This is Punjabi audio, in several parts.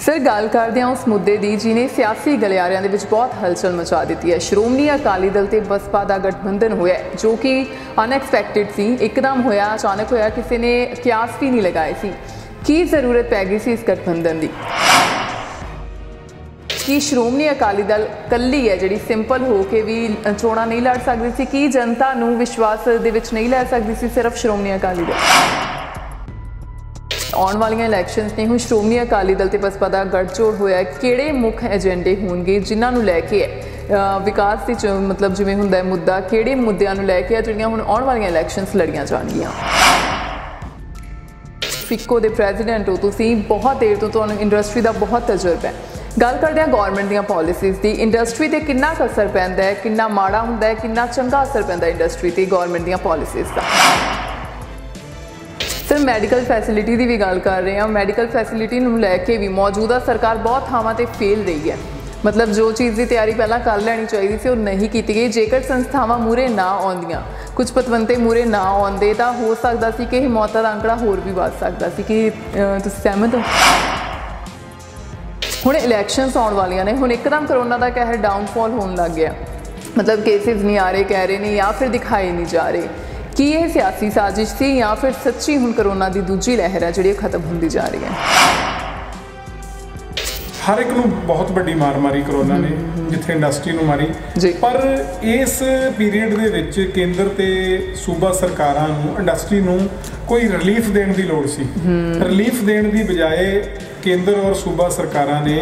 सर गल करते हैं उस मुद्दे की जिन्हें सियासी गलियारियां दे विच बहुत हलचल मचा दी है। श्रोमणी अकाली दल ते बसपा का गठबंधन होया जो कि अनएक्सपैक्टेड सी, एकदम होया, अचानक होया, किसी ने क्यास भी नहीं लगाए सी। की जरूरत पै गई सी इस गठबंधन की कि श्रोमणी अकाली दल कल्ली है जिहड़ी सिंपल हो के भी चोणां नहीं लड़ सकती सी, कि जनता नूं विश्वास दे विच नहीं लै सकती सी सिर्फ श्रोमणी अकाली दल। आने वाली इलैक्शनस ने हुण श्रोमणी अकाली दल ते बसपा का गठजोड़ होया, किहड़े मुख एजेंडे होणगे जिन्हां नूं लैके विकास की मतलब जिवें हुंदा है मुद्दा, किहड़े मुद्दिआं नूं लैके जिहड़ियां हुण आने वाली इलैक्शनस लड़ियां जाणगियां। फिक्को के प्रेजिडेंट हो तुसीं, बहुत देर तो तुहानूं इंडस्ट्री का बहुत तजुर्बा है। गल करते हैं गौरमेंट दी पॉलिसीज़ की, इंडस्ट्री ते कितना असर पैंदा है, कितना माड़ा हुंदा है, कितना चंगा असर पैंदा इंडस्ट्री ते गौरमेंट दी पॉलिसीज़ का। सर मैडिकल फैसिलिटी की भी गल कर रहे हैं, मैडिकल फैसिलिटी नूं लैके भी मौजूदा सरकार बहुत थावां ते फेल रही है। मतलब जो चीज़ की तैयारी पहला कर लैनी चाहिए सी, वो नहीं की गई। जेकर संस्थावां मूहरे ना आउंदियां, कुछ पतवंते मूहरे ना आउंदे तां हो सकदा सी कि मौतां दा आंकड़ा होर भी वध सकदा सी। कि तुसीं सहमत हो? हुण इलैक्शनस आउण वालियां ने, हुण एकदम करोना का कहर डाउनफॉल होने लग गया, मतलब केसिस नहीं आ रहे कह रहे ने, या फिर दिखाए नहीं जा रहे। कि यह सियासी साजिश थी या फिर सच्ची हुण करोना की दूजी लहर है जिहड़ी खत्म होंदी जा रही है? हर एक नूं बहुत बड़ी मार मारी करोना ने, जिथे इंडस्ट्री नूं मारी। पर इस पीरीयड दे विच केंद्र ते सूबा सरकारां नूं इंडस्ट्री नूं कोई रिलीफ देण दी लोड़ सी। रिलीफ देण दी बजाय केंद्र और सूबा सरकारां ने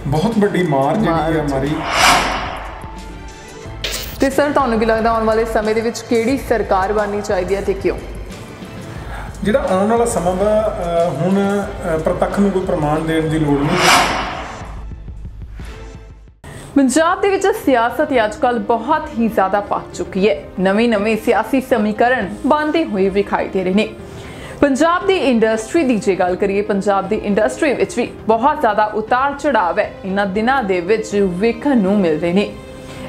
बहुत बड़ी मार जिहड़ी है मारी। तो सर तुहानूं की लगदा आने वाले समय दे विच किहड़ी सरकार बननी चाहिए है ते क्यों? जिहड़ा आने वाला समा वा हुण प्रतੱਖ नूं कोई प्रमाण देण दी लोड़ नहीं। पंजाब दे विच सियासत अजकल बहुत ही ज़्यादा पक चुकी है। नवे सियासी समीकरण बनते हुए विखाई दे रहे हैं। पंजाब की इंडस्ट्री की जे गल करिए, पंजाब की इंडस्ट्री विच भी बहुत ज़्यादा उतार चढ़ाव है इन्हां दिनां दे विच वेखण नूं मिल रहे हैं।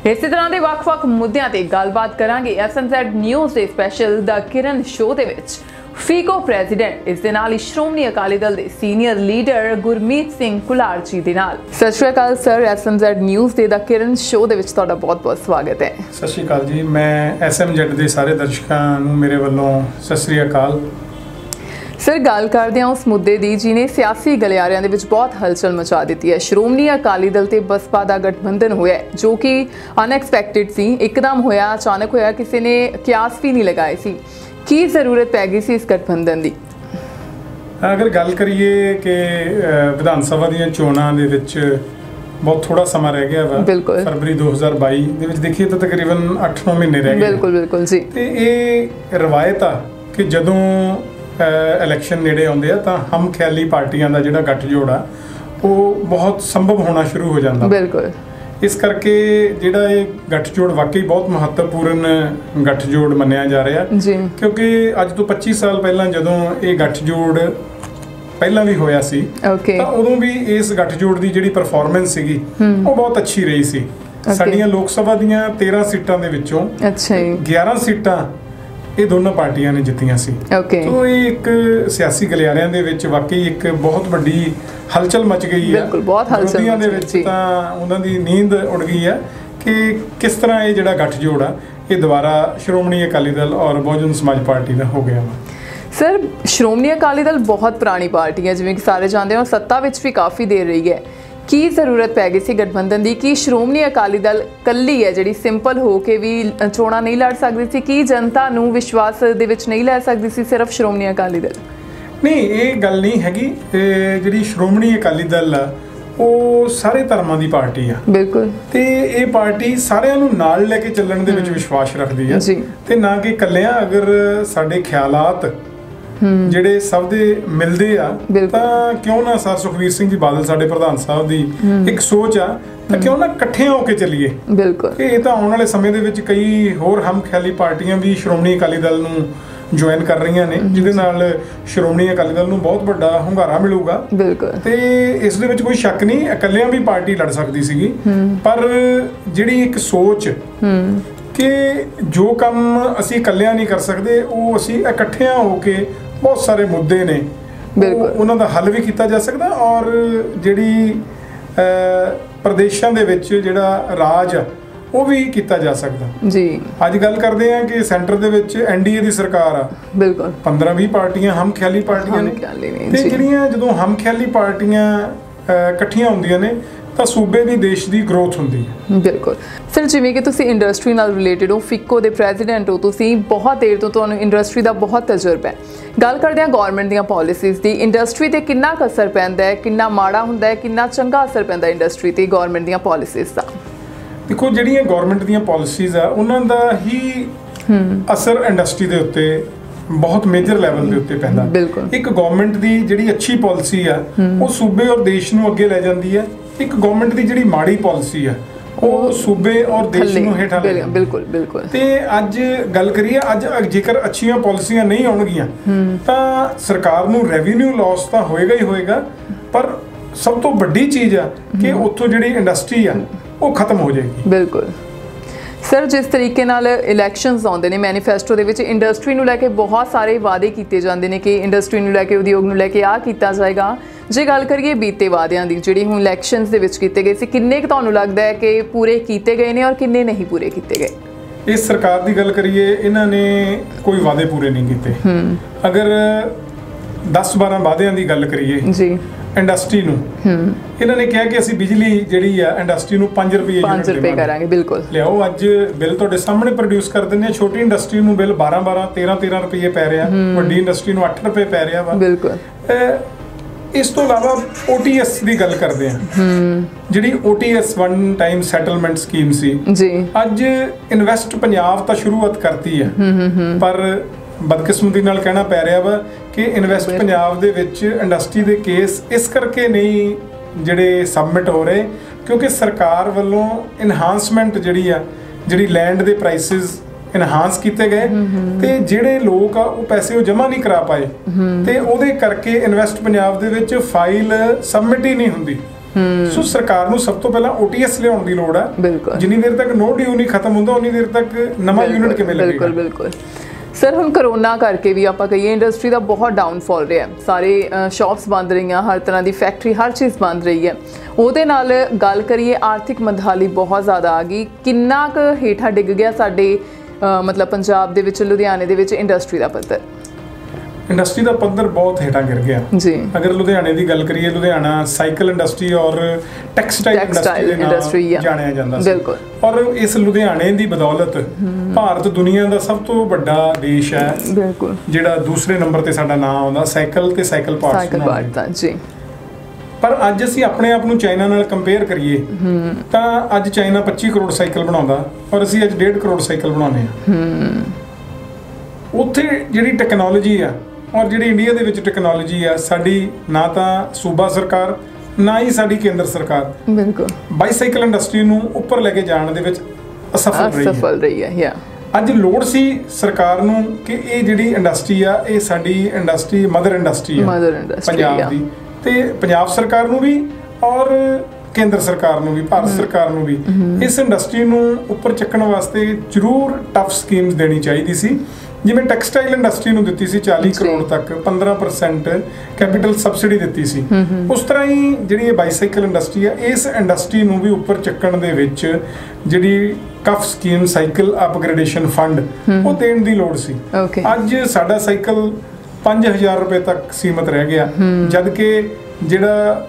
इस तरह के ਵੱਖ-ਵੱਖ मुद्दों पर गलबात करांगे SMZ न्यूज़ के स्पैशल द किरण शो दे विच। फीको प्रेजिडेंट इस दे नाल श्रोमणी अकाली दल के सीनियर लीडर गुरमीत सिंह कुलार जी दे नाल। Sat Sri Akal sir, SMZ news के द किरण शो दे विच तुहाडा बहुत-बहुत स्वागत है। सत श्री अकाल जी, मैं SMZ के सारे दर्शकों नूं मेरे वल्लों सत श्री अकाल। सर गल करते हैं उस मुद्दे की जिन्हें सियासी गलियारियां दे विच बहुत हलचल मचा दी है। श्रोमणी अकाली दल ते बसपा का गठबंधन होया जो कि अनएक्सपैक्टेड सी, एकदम होया, अचानक होया, किसी ने क्यास भी नहीं लगाए सी। की जरूरत पै गई सी इस गठबंधन की? अगर गल करिए कि विधान सभा दी चोणां दे विच बहुत थोड़ा समा रह गया वा, बिल्कुल फरवरी 2022 दे विच देखिए तो तकरीबन 8-9 महीने रह गए। बिल्कुल बिल्कुल जी। ते ये रवायत आ कि जदों इलैक्शन नेड़े आउंदे आ तां हम ख्याली पार्टियां दा जिहड़ा गठजोड़ आ वो बहुत संभव होना शुरू हो जाता। बिल्कुल इस करके जिहड़ा ये गठजोड़ वाकई बहुत महत्वपूर्ण गठजोड़ मन्निया जा रहा जी, क्योंकि अज तो 25 साल पहला जदों ये गठजोड़ पहला भी होया सी तां उदों भी इस गठजोड़ की जिहड़ी परफॉर्मेंस सीगी वो बहुत अच्छी रही सी। साडियां लोक सभा दीयां 13 सीटां दे विचों 11 सीटां ये दोनों पार्टियां ने जित्तियां सी। तो ये एक सियासी गलियारियां दे विच वाकई एक बहुत बड़ी हलचल मच गई है। विरोधियां दे विच तां उन्हां दी नींद उड़ गई है कि किस तरह ये जिहड़ा गठजोड़ आ ये दोबारा श्रोमणी अकाली दल और बहुजन समाज पार्टी का हो गया। सर श्रोमणी अकाली दल बहुत पुरानी पार्टी है, जिवें कि सारे जानते हैं, और सत्ता विच भी काफ़ी देर रही है। की जरूरत पै गई सी गठबंधन की कि श्रोमणी अकाली दल कल्ली है जिहड़ी सिंपल हो के भी चोणां नहीं लड़ सकती सी, कि जनता नूं विश्वास दे विच नहीं लै सकती सी सिर्फ श्रोमणी अकाली दल? नहीं, ये गल नहीं हैगी। जिहड़ी श्रोमणी अकाली दल आ वो सारे धर्मां दी पार्टी आ। बिल्कुल। ते ये पार्टी सारिਆਂ ਨੂੰ ਨਾਲ ਲੈ ਕੇ ਚੱਲਣ ਦੇ ਵਿੱਚ ਵਿਸ਼ਵਾਸ ਰੱਖਦੀ ਹੈ ਤੇ ਨਾ ਕਿ ਇਕੱਲਿਆਂ। अगर ਸਾਡੇ ਖਿਆਲਾਤ ਜਿਹੜੇ ਸਭ ਦੇ ਮਿਲਦੇ ਆ ਤਾਂ ਕਿਉਂ ਨਾ ਸਰ ਸੁਖਵੀਰ ਸਿੰਘ ਜੀ ਬਾਦਲ ਸਾਡੇ ਪ੍ਰਧਾਨ ਸਾਹਿਬ ਦੀ ਇੱਕ ਸੋਚ ਆ ਤਾਂ ਕਿਉਂ ਨਾ ਇਕੱਠੇ ਹੋ ਕੇ ਚੱਲੀਏ। ਬਿਲਕੁਲ। ਇਹ ਤਾਂ ਆਉਣ ਵਾਲੇ ਸਮੇਂ ਦੇ ਵਿੱਚ ਕਈ ਹੋਰ ਹਮ ਖਿਆਲੀ ਪਾਰਟੀਆਂ ਵੀ ਸ਼੍ਰੋਮਣੀ ਅਕਾਲੀ ਦਲ ਨੂੰ ਜੁਆਇਨ ਕਰ ਰਹੀਆਂ ਨੇ, ਜਿਹਦੇ ਨਾਲ ਸ਼੍ਰੋਮਣੀ ਅਕਾਲੀ ਦਲ ਨੂੰ ਬਹੁਤ ਵੱਡਾ ਹੁੰਗਾਰਾ ਮਿਲੂਗਾ। ਬਿਲਕੁਲ। ਤੇ ਇਸ ਦੇ ਵਿੱਚ ਕੋਈ ਸ਼ੱਕ ਨਹੀਂ, ਇਕੱਲਿਆਂ ਵੀ ਪਾਰਟੀ ਲੜ ਸਕਦੀ ਸੀਗੀ, ਪਰ ਜਿਹੜੀ ਇੱਕ ਸੋਚ ਕਿ ਜੋ ਕੰਮ ਅਸੀਂ ਇਕੱਲਿਆਂ ਨਹੀਂ ਕਰ ਸਕਦੇ ਉਹ ਅਸੀਂ ਇਕੱਠਿਆਂ ਹੋ ਕੇ बहुत सारे मुद्दे ने ਉਹਨਾਂ ਦਾ ਹੱਲ ਵੀ ਕੀਤਾ ਜਾ ਸਕਦਾ ਔਰ ਜਿਹੜੀ ਪ੍ਰਦੇਸ਼ਾਂ ਦੇ ਵਿੱਚ ਜਿਹੜਾ ਰਾਜ ਆ ਉਹ ਵੀ ਕੀਤਾ ਜਾ ਸਕਦਾ ਜੀ। ਅੱਜ ਗੱਲ ਕਰਦੇ ਆ ਕਿ ਸੈਂਟਰ ਦੇ ਵਿੱਚ ਐਨਡੀਏ ਦੀ ਸਰਕਾਰ ਆ, ਬਿਲਕੁਲ 15-20 ਪਾਰਟੀਆਂ ਹਮ ਖਿਆਲੀ ਪਾਰਟੀਆਂ ਨੇ ਤੇ ਜਿਹੜੀਆਂ ਜਦੋਂ ਹਮ ਖਿਆਲੀ ਪਾਰਟੀਆਂ ਇਕੱਠੀਆਂ ਹੁੰਦੀਆਂ ਨੇ ਤਾਂ ਸੂਬੇ ਦੀ ਦੇਸ਼ ਦੀ ਗਰੋਥ ਹੁੰਦੀ ਹੈ। ਬਿਲਕੁਲ ਸਰ, ਜਿਵੇਂ ਕਿ ਤੁਸੀਂ ਇੰਡਸਟਰੀ ਨਾਲ ਰਿਲੇਟਡ ਹੋ, ਫਿੱਕੋ ਦੇ ਪ੍ਰੈਜ਼ੀਡੈਂਟ ਹੋ, ਤੁਸੀਂ ਬਹੁਤ ਦੇਰ ਤੋਂ ਤੁਹਾਨੂੰ ਇੰਡਸਟਰੀ ਦਾ ਬਹੁਤ ਤਜਰਬਾ ਹੈ। ਗੱਲ ਕਰਦੇ ਹਾਂ ਗਵਰਨਮੈਂਟ ਦੀਆਂ ਪਾਲਿਸੀਜ਼ ਦੀ, ਇੰਡਸਟਰੀ ਤੇ ਕਿੰਨਾ ਕੁ ਅਸਰ ਪੈਂਦਾ ਹੈ, ਕਿੰਨਾ ਮਾੜਾ ਹੁੰਦਾ ਹੈ, ਕਿੰਨਾ ਚੰਗਾ ਅਸਰ ਪੈਂਦਾ ਇੰਡਸਟਰੀ ਤੇ ਗਵਰਨਮੈਂਟ ਦੀਆਂ ਪਾਲਿਸੀਜ਼ ਦਾ? ਦੇਖੋ, ਜਿਹੜੀਆਂ ਗਵਰਨਮੈਂਟ ਦੀਆਂ ਪਾਲਿਸੀਜ਼ ਆ ਉਹਨਾਂ ਦਾ ਹੀ ਅਸਰ ਇੰਡਸਟਰੀ ਦੇ ਉੱਤੇ ਬਹੁਤ ਮੇਜਰ ਲੈਵਲ ਦੇ ਉੱਤੇ ਪੈਂਦਾ। ਇੱਕ ਗਵਰਨਮੈਂਟ ਦੀ ਜਿਹੜੀ ਅੱਛੀ ਪਾਲਿਸੀ ਆ ਉਹ ਸੂਬੇ ਔਰ ਦੇਸ਼ ਨੂੰ ਅੱਗੇ ਲੈ ਜਾਂਦੀ ਹੈ। ਇੱਕ ਗਵਰਨਮੈਂਟ ਦੀ ਜਿਹੜੀ ਮਾੜੀ ਪਾਲਿਸੀ ਆ ਉਹ ਸੂਬੇ ਔਰ ਦੇਸ਼ ਨੂੰ ਹੇਠਾਂ ਲੈ ਜਾਂਦੀ। ਬਿਲਕੁਲ। ਤੇ ਅੱਜ ਗੱਲ ਕਰੀਏ, ਅੱਜ ਜੇਕਰ ਅੱਛੀਆਂ ਪਾਲਿਸੀਆਂ ਨਹੀਂ ਆਉਣਗੀਆਂ ਤਾਂ ਸਰਕਾਰ ਨੂੰ ਰੈਵਨਿਊ ਲਾਸ ਤਾਂ ਹੋਏਗਾ ਹੀ ਹੋਏਗਾ, ਪਰ ਸਭ ਤੋਂ ਵੱਡੀ ਚੀਜ਼ ਆ ਕਿ ਉੱਥੋਂ ਜਿਹੜੀ ਇੰਡਸਟਰੀ ਆ ਉਹ ਖਤਮ ਹੋ ਜਾਏਗੀ। ਬਿਲਕੁਲ ਸਰ, ਜਿਸ ਤਰੀਕੇ ਨਾਲ ਇਲੈਕਸ਼ਨਸ ਆਉਂਦੇ ਨੇ, ਮੈਨੀਫੈਸਟੋ ਦੇ ਵਿੱਚ ਇੰਡਸਟਰੀ ਨੂੰ ਲੈ ਕੇ ਬਹੁਤ ਸਾਰੇ ਵਾਅਦੇ ਕੀਤੇ ਜਾਂਦੇ ਨੇ ਕਿ ਇੰਡਸਟਰੀ ਨੂੰ ਲੈ ਕੇ, ਉਦਯੋਗ ਨੂੰ ਲੈ ਕੇ ਆਹ ਕੀਤਾ ਜਾਏਗਾ। ਜੇ ਗੱਲ ਕਰੀਏ ਬੀਤੇ ਵਾਅਦਿਆਂ ਦੀ ਜਿਹੜੀ ਹੁਣ ਇਲੈਕਸ਼ਨਸ ਦੇ ਵਿੱਚ ਕੀਤੇ ਗਏ ਸੀ, ਕਿੰਨੇ ਕੁ ਤੁਹਾਨੂੰ ਲੱਗਦਾ ਹੈ ਕਿ ਪੂਰੇ ਕੀਤੇ ਗਏ ਨੇ ਔਰ ਕਿੰਨੇ ਨਹੀਂ ਪੂਰੇ ਕੀਤੇ ਗਏ? ਇਸ ਸਰਕਾਰ ਦੀ ਗੱਲ ਕਰੀਏ, ਇਹਨਾਂ ਨੇ ਕੋਈ ਵਾਅਦੇ ਪੂਰੇ ਨਹੀਂ ਕੀਤੇ। ਅਗਰ 10-12 ਵਾਅਦਿਆਂ ਦੀ ਗੱਲ ਕਰੀਏ ਜੀ ਇੰਡਸਟਰੀ ਨੂੰ, ਇਹਨਾਂ ਨੇ ਕਿਹਾ ਕਿ ਅਸੀਂ ਬਿਜਲੀ ਜਿਹੜੀ ਆ ਇੰਡਸਟਰੀ ਨੂੰ 5 ਰੁਪਏ ਕਰਾਂਗੇ। ਬਿਲਕੁਲ ਲਿਆਓ, ਅੱਜ ਬਿੱਲ ਤੁਹਾਡੇ ਸਾਹਮਣੇ ਪ੍ਰੋਡਿਊਸ ਕਰ ਦਿੰਦੇ ਆ। ਛੋਟੀ ਇੰਡਸਟਰੀ ਨੂੰ ਬਿੱਲ 12-12 13-13 ਰੁਪਏ ਪੈ ਰਿਹਾ, ਵੱਡੀ ਇੰਡਸਟਰੀ ਨੂੰ 8 ਰੁਪਏ ਪੈ ਰਿਹਾ ਵਾ। ਬਿਲਕੁਲ। ਇਸ ਤੋਂ ਇਲਾਵਾ OTS ਦੀ ਗੱਲ ਕਰਦੇ ਆ, ਜਿਹੜੀ OTS one time settlement scheme ਸੀ ਜੀ, ਅੱਜ ਇਨਵੈਸਟ ਪੰਜਾਬ ਤਾਂ ਸ਼ੁਰੂਆਤ ਕਰਤੀ ਹੈ, ਪਰ ਬਦਕਿਸਮਤੀ ਨਾਲ ਕਹਿਣਾ ਪੈ ਰਿਹਾ ਵਾ ਕਿ ਇਨਵੈਸਟ ਪੰਜਾਬ ਦੇ ਵਿੱਚ ਇੰਡਸਟਰੀ ਦੇ ਕੇਸ ਇਸ ਕਰਕੇ ਨਹੀਂ ਜਿਹੜੇ ਸਬਮਿਟ ਹੋ ਰਹੇ ਕਿਉਂਕਿ ਸਰਕਾਰ ਵੱਲੋਂ ਇਨਹਾਂਸਮੈਂਟ ਜਿਹੜੀ ਲੈਂਡ ਦੇ ਪ੍ਰਾਈਸਿਸ ਇਨਹਾਂਸ ਕੀਤੇ ਗਏ ਤੇ ਜਿਹੜੇ ਲੋਕ ਆ ਉਹ ਪੈਸੇ ਉਹ ਜਮ੍ਹਾਂ ਨਹੀਂ ਕਰਾ ਪਾਏ ਤੇ ਉਹਦੇ ਕਰਕੇ ਇਨਵੈਸਟ ਪੰਜਾਬ ਦੇ ਵਿੱਚ ਫਾਈਲ ਸਬਮਿਟ ਹੀ ਨਹੀਂ ਹੁੰਦੀ। ਸੋ ਸਰਕਾਰ ਨੂੰ ਸਭ ਤੋਂ ਪਹਿਲਾਂ OTS ਲਿਆਉਣ ਦੀ ਲੋੜ ਆ। ਜਿੰਨੀ ਦੇਰ ਤੱਕ ਨੋ ਡਿਊ ਨਹੀਂ ਖਤਮ ਹੁੰਦਾ ਉਨੀ ਦੇਰ ਤੱਕ ਨਵਾਂ ਯੂਨਿਟ ਕਿਵੇਂ ਲੱਗੇਗਾ? ਬਿਲਕੁਲ। ਸਰ, ਹੁਣ ਕਰੋਨਾ ਕਰਕੇ ਵੀ ਆਪਾਂ ਕਹੀਏ ਇੰਡਸਟਰੀ ਦਾ ਬਹੁਤ ਡਾਊਨਫਾਲ ਰਿਹਾ, ਸਾਰੇ ਸ਼ਾਪਸ ਬੰਦ ਰਹੀਆਂ, ਹਰ ਤਰ੍ਹਾਂ ਦੀ ਫੈਕਟਰੀ, ਹਰ ਚੀਜ਼ ਬੰਦ ਰਹੀ ਹੈ। ਉਹਦੇ ਨਾਲ ਗੱਲ ਕਰੀਏ ਆਰਥਿਕ ਮੰਦਹਾਲੀ ਬਹੁਤ ਜ਼ਿਆਦਾ ਆ ਗਈ। ਕਿੰਨਾ ਕੁ ਹੇਠਾਂ ਡਿੱਗ ਗਿਆ ਸਾਡੇ ਮਤਲਬ ਪੰਜਾਬ ਦੇ ਵਿੱਚ, ਲੁਧਿਆਣੇ ਦੇ ਵਿੱਚ ਇੰਡਸਟਰੀ ਦਾ ਪੱਧਰ? ਇੰਡਸਟਰੀ ਦਾ ਪੱਧਰ ਬਹੁਤ ਹੇਠਾਂ ਗਿਰ ਗਿਆ ਜੀ। ਅਗਰ ਲੁਧਿਆਣੇ ਦੀ ਗੱਲ ਕਰੀਏ, ਲੁਧਿਆਣਾ ਸਾਈਕਲ ਇੰਡਸਟਰੀ ਔਰ ਟੈਕਸਟਾਈਲ ਇੰਡਸਟਰੀ ਦੇ ਨਾਲ ਜਾਣਿਆ ਜਾਂਦਾ ਸੀ। ਔਰ ਇਸ ਲੁਧਿਆਣੇ ਦੀ ਬਦੌਲਤ ਭਾਰਤ ਦੁਨੀਆ ਦਾ ਸਭ ਤੋਂ ਵੱਡਾ ਦੇਸ਼ ਹੈ ਜਿਹੜਾ ਦੂਸਰੇ ਨੰਬਰ ਤੇ ਸਾਡਾ ਨਾਮ ਆਉਂਦਾ ਸਾਈਕਲ ਤੇ ਸਾਈਕਲ ਪਾਰਟਸ ਜੀ। ਪਰ ਅੱਜ ਅਸੀਂ ਆਪਣੇ ਆਪ ਨੂੰ ਚਾਈਨਾ ਨਾਲ ਕੰਪੇਅਰ ਕਰੀਏ ਤਾਂ ਅੱਜ ਚਾਈਨਾ 25 ਕਰੋੜ ਸਾਈਕਲ ਬਣਾਉਂਦਾ ਔਰ ਅਸੀਂ ਅੱਜ 1.5 ਕਰੋੜ ਸਾਈਕਲ ਬਣਾਉਂਦੇ ਹਾਂ। ਉੱਥੇ ਜਿਹੜੀ ਟੈਕਨੋਲੋਜੀ ਆ ਔਰ ਜਿਹੜੀ ਇੰਡੀਆ ਦੇ ਵਿੱਚ ਟੈਕਨੋਲੋਜੀ ਆ, ਸਾਡੀ ਨਾ ਤਾਂ ਸੂਬਾ ਸਰਕਾਰ ਨਾ ਹੀ ਸਾਡੀ ਕੇਂਦਰ ਸਰਕਾਰ ਬਿਲਕੁਲ ਬਾਈਸਾਈਕਲ ਇੰਡਸਟਰੀ ਨੂੰ ਉੱਪਰ ਲੈ ਕੇ ਜਾਣ ਦੇ ਵਿੱਚ ਅਸਫਲ ਰਹੀ ਹੈ। ਅੱਜ ਲੋੜ ਸੀ ਸਰਕਾਰ ਨੂੰ ਕਿ ਇਹ ਜਿਹੜੀ ਇੰਡਸਟਰੀ ਆ ਇਹ ਸਾਡੀ ਇੰਡਸਟਰੀ ਮਦਰ ਇੰਡਸਟਰੀ ਆ ਪੰਜਾਬ ਦੀ, ਤੇ ਪੰਜਾਬ ਸਰਕਾਰ ਨੂੰ ਵੀ ਔਰ ਕੇਂਦਰ ਸਰਕਾਰ ਨੂੰ ਵੀ, ਭਾਰਤ ਸਰਕਾਰ ਨੂੰ ਵੀ ਇਸ ਇੰਡਸਟਰੀ ਨੂੰ ਉੱਪਰ ਚੱਕਣ ਵਾਸਤੇ ਜ਼ਰੂਰ ਟਫ ਸਕੀਮਸ ਦੇਣੀ ਚਾਹੀਦੀ ਸੀ। ਜਿਵੇਂ ਟੈਕਸਟਾਈਲ ਇੰਡਸਟਰੀ ਨੂੰ ਦਿੱਤੀ ਸੀ 40 ਕਰੋੜ ਤੱਕ 15% ਕੈਪੀਟਲ ਸਬਸਿਡੀ ਦਿੱਤੀ ਸੀ, ਉਸ ਤਰ੍ਹਾਂ ਹੀ ਜਿਹੜੀ ਇਹ ਬਾਈਸਾਈਕਲ ਇੰਡਸਟਰੀ ਆ ਇਸ ਇੰਡਸਟਰੀ ਨੂੰ ਵੀ ਉੱਪਰ ਚੱਕਣ ਦੇ ਵਿੱਚ ਜਿਹੜੀ cough scheme cycle upgradation fund ਉਹ ਦੇਣ ਦੀ ਲੋੜ ਸੀ। ਅੱਜ ਸਾਡਾ ਸਾਈਕਲ 5000 ਰੁਪਏ ਤੱਕ ਸੀਮਤ ਰਹਿ ਗਿਆ, ਜਦ ਕਿ ਜਿਹੜਾ